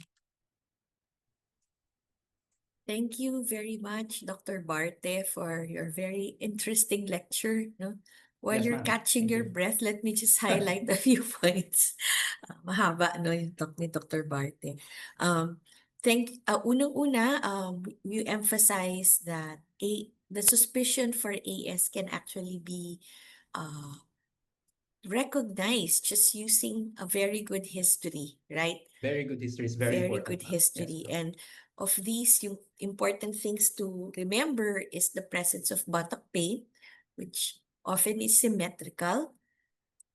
Thank you very much, Dr. Barte, for your very interesting lecture. No? While Yes, you're ma'am. catching Thank your you. breath, let me just highlight a few points. Mahaba, no, yung talk ni Dr. Barte. Unang-una, you emphasize that the suspicion for AS can actually be recognized just using a very good history, right? Very good history is very Very important, good ma'am. history. Yes, And of these, yung important things to remember is the presence of buttock pain, which often is symmetrical,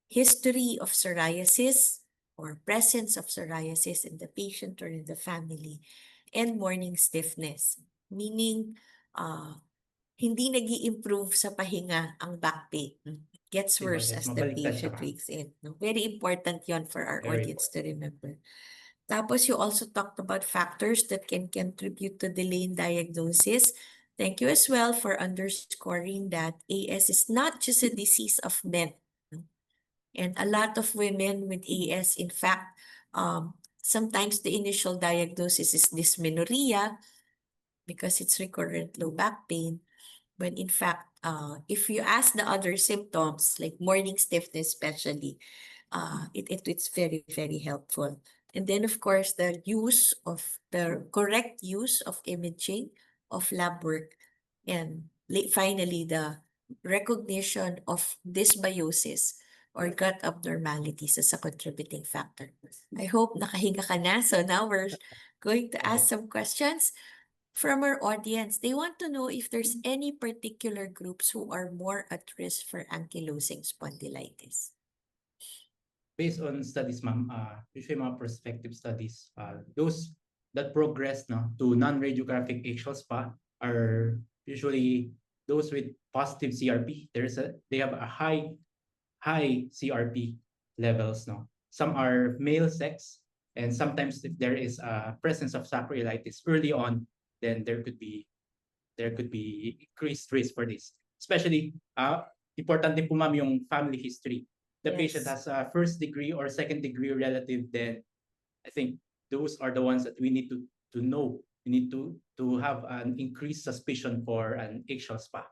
history of psoriasis or presence of psoriasis in the patient or in the family, and morning stiffness, meaning hindi nag-i-improve sa pahinga ang back pain. It gets diba? worse Yes, as the mabaliktad siya, patient ma'am. wakes in. No? Very important yon for our Very audience to remember. Tapos you also talked about factors that can contribute to delay in diagnosis. Thank you as well for underscoring that AS is not just a disease of men. And a lot of women with AS, in fact, Sometimes the initial diagnosis is dysmenorrhea because it's recurrent low back pain. But in fact, if you ask the other symptoms, like morning stiffness especially, it's very, very helpful. And then, of course, the correct use of imaging, of lab work, and finally, the recognition of dysbiosis or gut abnormalities as a contributing factor. I hope nakahinga ka na. So now we're going to ask some questions from our audience. They want to know if there's any particular groups who are more at risk for ankylosing spondylitis. Based on studies, ma'am, usually mga prospective studies, those that progress to non-radiographic axial SPA are usually those with positive CRP. They have a high CRP levels. Some are male sex, and sometimes if there is a presence of sacroiliitis early on, then there could be increased risk for this. Especially, important din po ma'am yung family history. The patient Yes. has a first degree or second degree relative, then I think those are the ones that we need to know. We need to have an increased suspicion for an axial SPA.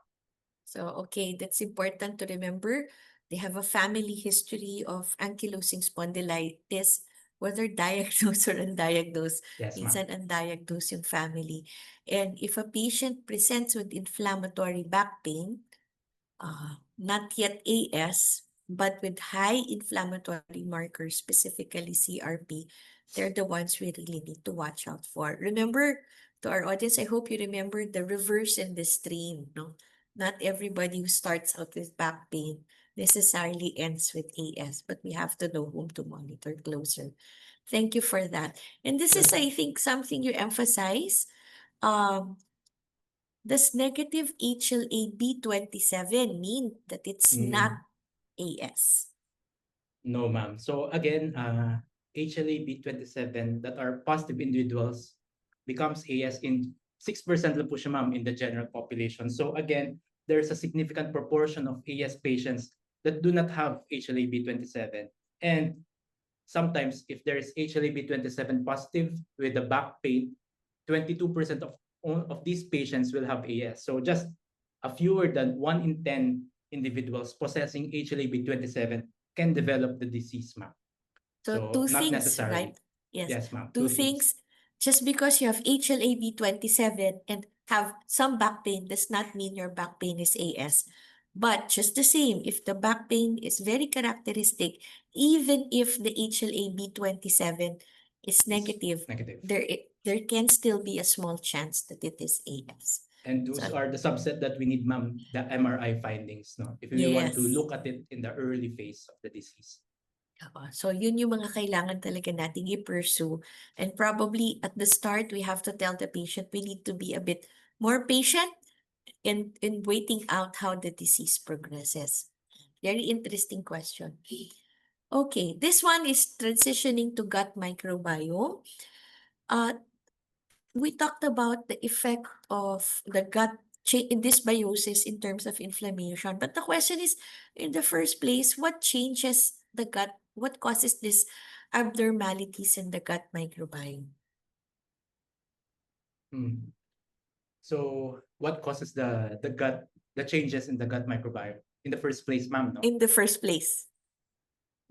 So, okay, that's important to remember. They have a family history of ankylosing spondylitis, whether diagnosed or undiagnosed. Yes, ma'am. Minsan undiagnosed yung family. And if a patient presents with inflammatory back pain, not yet AS, but with high inflammatory markers, specifically CRP, they're the ones we really need to watch out for. Remember, to our audience, I hope you remember the reverse and the stream. No? Not everybody who starts out with back pain necessarily ends with AS, but we have to know whom to monitor closer. Thank you for that. And this is, I think, something you emphasize. Does negative HLA-B27 mean that it's not AS? No, ma'am. So again, HLA-B27 that are positive individuals becomes AS in 6% lang po siya, ma'am, in the general population. So again, there's a significant proportion of AS patients that do not have HLA-B27. And sometimes if there is HLA-B27 positive with the back pain, 22% of these patients will have AS. So just a fewer than 1 in 10 individuals possessing HLA-B27 can develop the disease, ma'am. So two not things, necessarily. right? Yes. Yes, ma'am. Two things. Just because you have HLA-B27 and have some back pain does not mean your back pain is AS. But just the same, if the back pain is very characteristic, even if the HLA-B27 is negative, there can still be a small chance that it is AS. And those are the subset that we need, ma'am, the MRI findings, no? If we want to Yes. look at it in the early phase of the disease. So yun yung mga kailangan talaga nating i-pursue. And probably at the start, we have to tell the patient we need to be a bit more patient in waiting out how the disease progresses. Very interesting question. Okay, this one is transitioning to gut microbiome. We talked about the effect of the gut dysbiosis in terms of inflammation. But the question is, in the first place, what changes the gut? What causes these abnormalities in the gut microbiome? So what causes the changes in the gut microbiome in the first place, ma'am? No? In the first place.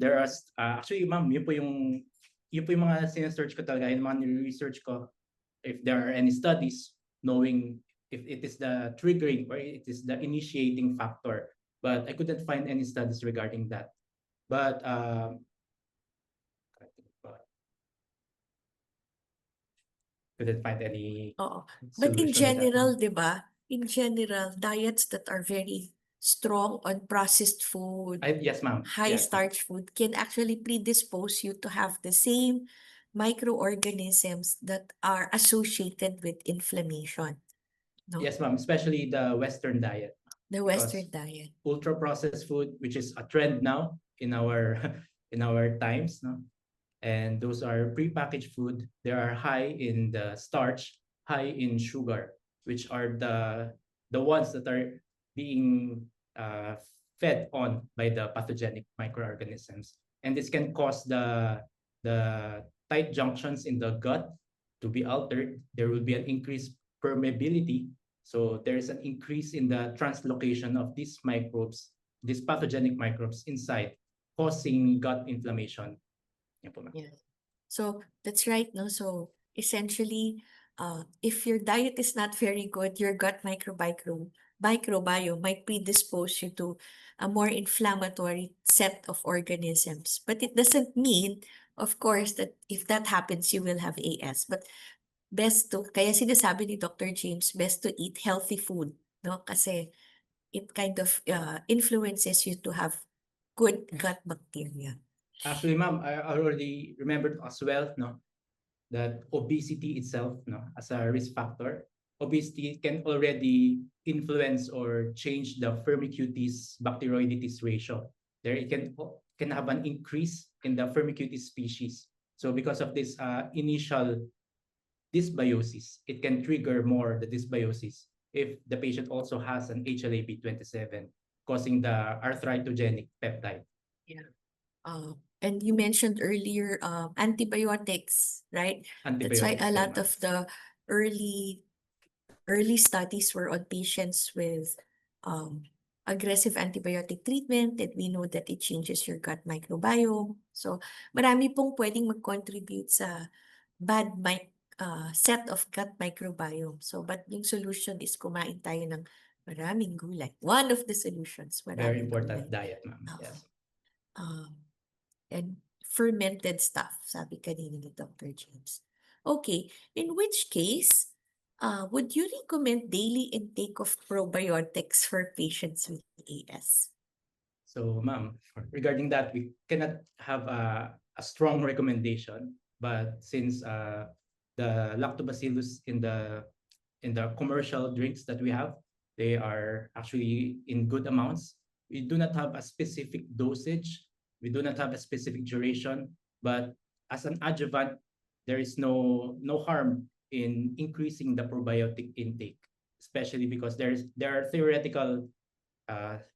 There are actually, ma'am, yun po yung mga sinesearch ko talaga, yung mga research ko, if there are any studies knowing if it is the triggering or it is the initiating factor. But I couldn't find any studies regarding that. But couldn't find any. But in general, di ba? In general, diets that are very strong on processed food, yes, ma'am. high starch food can actually predispose you to have the same microorganisms that are associated with inflammation. No? Yes, ma'am. Especially the Western diet. The Western diet. Ultra processed food, which is a trend now in our in our times, no? And those are prepackaged food. They are high in the starch, high in sugar, which are the ones that are being fed on by the pathogenic microorganisms. And this can cause the tight junctions in the gut to be altered. There will be an increased permeability. So there is an increase in the translocation of these microbes, these pathogenic microbes inside, causing gut inflammation. Yan po, ma'am. Yeah. So that's right, no? So essentially, if your diet is not very good, your gut microbiome might predispose you to a more inflammatory set of organisms. But it doesn't mean, of course, that if that happens, you will have AS. But kaya sinasabi ni Dr. James, best to eat healthy food, no? Kasi it kind of influences you to have good gut bacteria. Actually, ma'am, I already remembered as well, no, that obesity itself, no, as a risk factor, obesity can already influence or change the Firmicutes bacteroidetes ratio. There it can have an increase in the Firmicutes species. So because of this initial dysbiosis, it can trigger more the dysbiosis if the patient also has an HLA-B27, causing the arthritogenic peptide. Yeah. And you mentioned earlier antibiotics, right? That's why Antibiotics a po, lot ma'am. of the early studies were on patients with aggressive antibiotic treatment, and we know that it changes your gut microbiome. So marami pong pwedeng mag-contribute sa bad set of gut microbiome. So but yung solution is kumain tayo ng maraming gulay. One of the solutions, Very maraming important gulay. diet, ma'am. Yes. And fermented stuff, sabi kanina ni Dr. James. Okay, in which case, would you recommend daily intake of probiotics for patients with AS? So, ma'am, regarding that, we cannot have a strong recommendation, but since the lactobacillus in the commercial drinks that we have, they are actually in good amounts. We do not have a specific dosage. We do not have a specific duration, but as an adjuvant, there is no harm in increasing the probiotic intake, especially because there are theoretical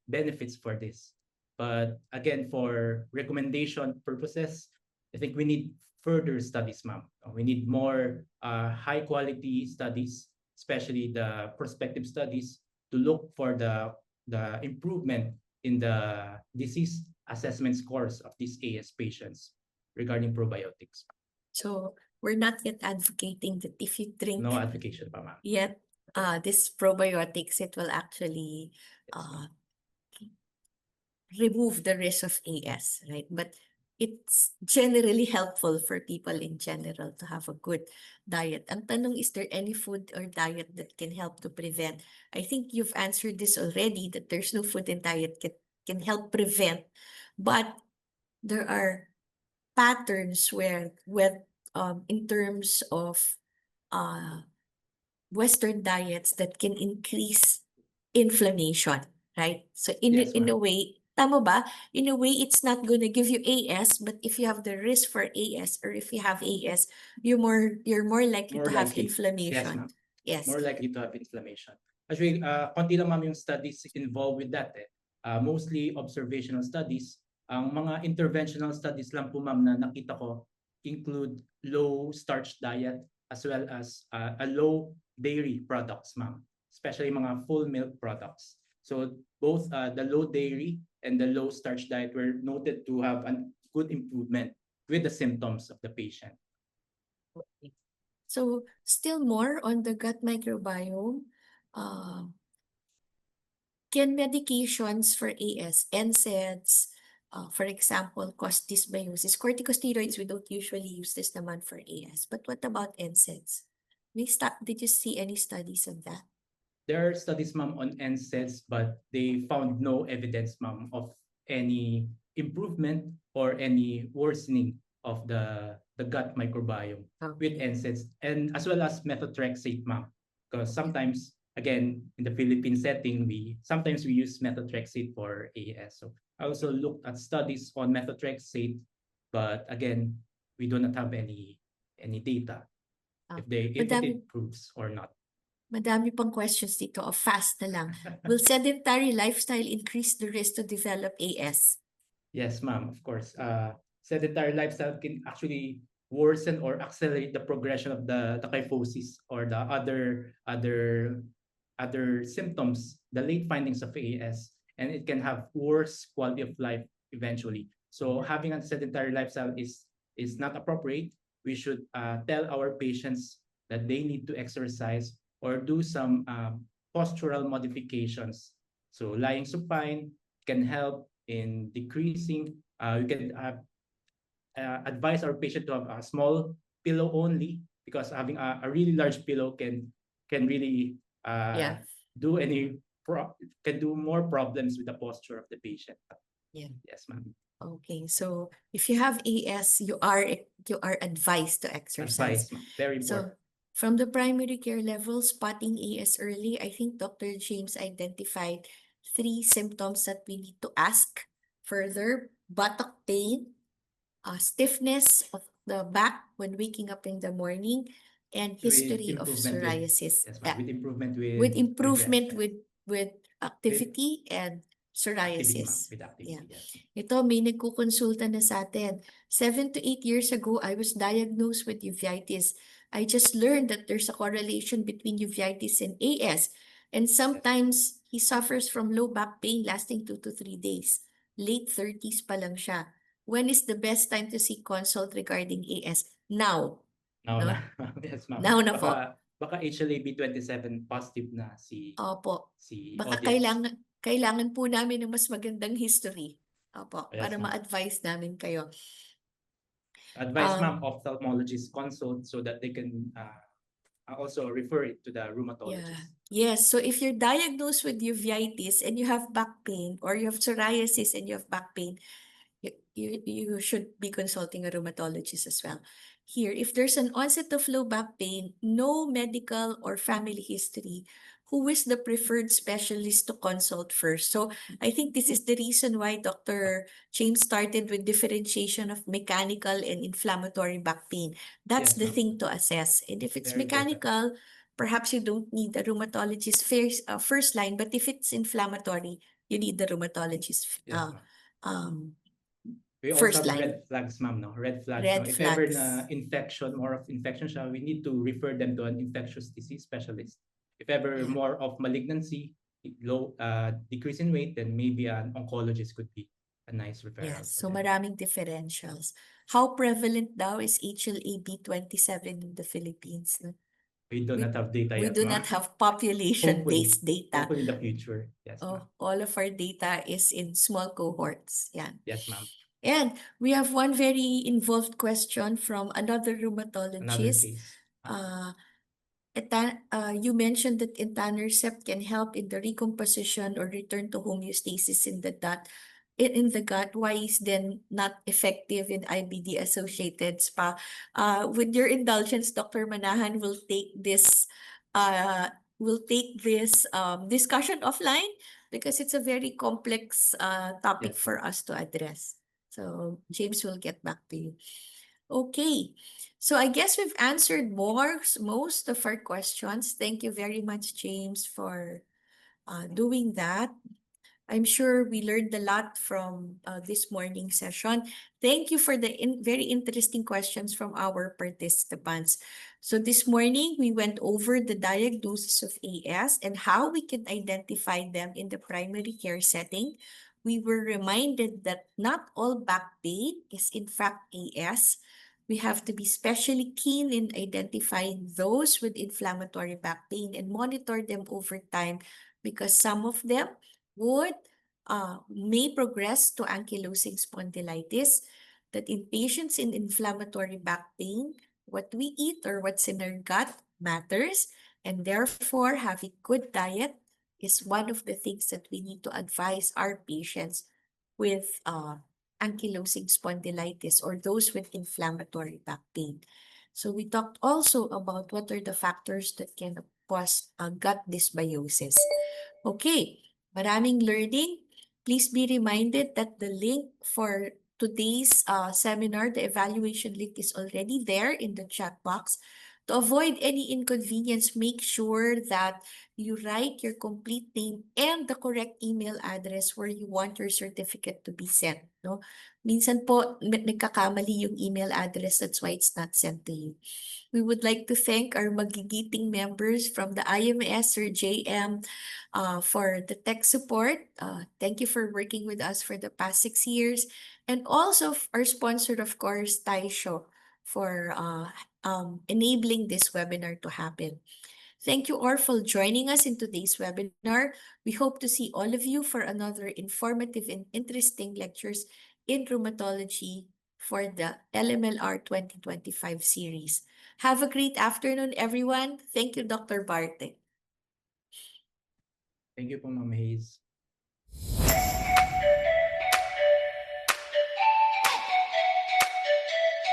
benefits for this. But again, for recommendation purposes, I think we need further studies, ma'am. We need more high quality studies, especially the prospective studies, to look for the improvement in the disease assessment scores of these AS patients regarding probiotics. So we're not yet advocating that if you drink No advocation pa, ma'am. yet this probiotics, it will actually Yes, ma'am. remove the risk of AS, right? But it's generally helpful for people in general to have a good diet. Ang tanong, is there any food or diet that can help to prevent? I think you've answered this already, that there's no food and diet can help prevent, but there are patterns where in terms of Western diets that can increase inflammation, right? So Yes, in a ma'am. way, tama ba? In a way, it's not gonna give you AS, but if you have the risk for AS, or if you have AS, you're more likely More to have likely. Yes, inflammation. ma'am. Yes. More likely to have inflammation. Actually, konti lang, ma'am, yung studies involved with that. Mostly observational studies. Ang mga interventional studies lang po, ma'am, na nakita ko include low starch diet as well as a low dairy products, ma'am, especially mga full milk products. So both the low dairy and the low starch diet were noted to have a good improvement with the symptoms of the patient. Okay. So still more on the gut microbiome. Can medications for AS, NSAIDs, for example, cause dysbiosis? Corticosteroids, we don't usually use this naman for AS. But what about NSAIDs? Did you see any studies on that? There are studies, ma'am, on NSAIDs, but they found no evidence, ma'am, of any improvement or any worsening of the gut microbiome with NSAIDs, and as well as methotrexate, ma'am, because sometimes, again, in the Philippine setting, we use methotrexate for AS. So I also looked at studies on methotrexate, but again, we do not have any data if it improves or not. Madami pang questions dito. Fast na lang. Will sedentary lifestyle increase the risk to develop AS? Yes, ma'am, of course. Sedentary lifestyle can actually worsen or accelerate the progression of the kyphosis or the other symptoms, the late findings of AS, and it can have worse quality of life eventually. So having a sedentary lifestyle is not appropriate. We should tell our patients that they need to exercise or do some postural modifications. So lying supine can help in decreasing. We can advise our patient to have a small pillow only, because having a really large pillow can really Yeah. do any can do more problems with the posture of the patient. Yeah. Yes, ma'am. Okay, so if you have AS, you are advised to exercise. Advice, ma'am. Very important. So from the primary care level, spotting AS early, I think Dr. James identified 3 symptoms that we need to ask further: buttock pain, stiffness of the back when waking up in the morning, and With history of improvement with psoriasis. yes, ma'am. With improvement With with rest, improvement right? with activity and Activity, ma'am. psoriasis. With Yeah. activity, yes. Ito, may nagkukonsulta na sa atin. 7 to 8 years ago, I was diagnosed with uveitis. I just learned that there's a correlation between uveitis and AS. And sometimes, he suffers from low back pain lasting 2 to 3 days. Late 30s pa lang siya. When is the best time to seek consult regarding AS? Now. Now No? na. Yes, ma'am. Now na po. Baka HLA-B27 positive na Opo. si Baka audience. kailangan po namin ng mas magandang history. Opo, Yes, para ma'am. ma-advise namin kayo. Advise, ma'am, ophthalmologist consult so that they can also refer it to the Yeah. rheumatologist. Yes. So if you're diagnosed with uveitis and you have back pain, or you have psoriasis and you have back pain, you should be consulting a rheumatologist as well. Here, if there's an onset of low back pain, no medical or family history, who is the preferred specialist to consult first? So I think this is the reason why Dr. James started with differentiation of mechanical and inflammatory back pain. That's Yes, the ma'am. thing to assess. And if it's Very important. mechanical, perhaps you don't need a rheumatologist first line, but if it's inflammatory, you need the rheumatologist Yes, ma'am. We also first have line. red flags, ma'am, no? Red flags, no? Red If ever flags. na infection, more of infection siya, we need to refer them to an infectious disease specialist. If ever Yeah. more of malignancy, low decrease in weight, then maybe an oncologist could be a nice referral. Yes, for so them. maraming differentials. How prevalent daw is HLA-B27 in the Philippines? No? We do not have data We yet, do ma'am. not have population-based data. Hopefully in the future. Yes, ma'am. All of our data is in small cohorts. Yeah. Yes, ma'am. And we have one very involved question from another Another rheumatologist. case. You mentioned that etanercept can help in the recomposition or return to homeostasis in the gut. In the gut, why is then not effective in IBD associated SPA? With your indulgence, Dr. Manahan will take this discussion offline, because it's a very complex topic Yes, for us to address. So James will get back to you. Okay. So I guess we've answered most of our questions. Thank you very much, James, for doing that. I'm sure we learned a lot from this morning session. Thank you for the very interesting questions from our participants. So this morning, we went over the diagnosis of AS and how we can identify them in the primary care setting. We were reminded that not all back pain is in fact AS. We have to be especially keen in identifying those with inflammatory back pain and monitor them over time, because some of them would may progress to ankylosing spondylitis. That in patients in inflammatory back pain, what we eat or what's in our gut matters, and therefore having good diet is one of the things that we need to advise our patients with ankylosing spondylitis or those with inflammatory back pain. So we talked also about what are the factors that can cause gut dysbiosis. Okay, maraming learning. Please be reminded that the link for today's seminar, the evaluation link, is already there in the chat box. To avoid any inconvenience, make sure that you write your complete name and the correct email address where you want your certificate to be sent. No? Minsan po, nagkakamali yung email address, that's why it's not sent to you. We would like to thank our magigiting members from the IMS or JM for the tech support. Thank you for working with us for the past 6 years. And also our sponsor, of course, Taisho, for enabling this webinar to happen. Thank you all for joining us in today's webinar. We hope to see all of you for another informative and interesting lectures in rheumatology for the LMLR 2025 series. Have a great afternoon, everyone. Thank you, Dr. Barte. Thank you po, Ma'am Hayes.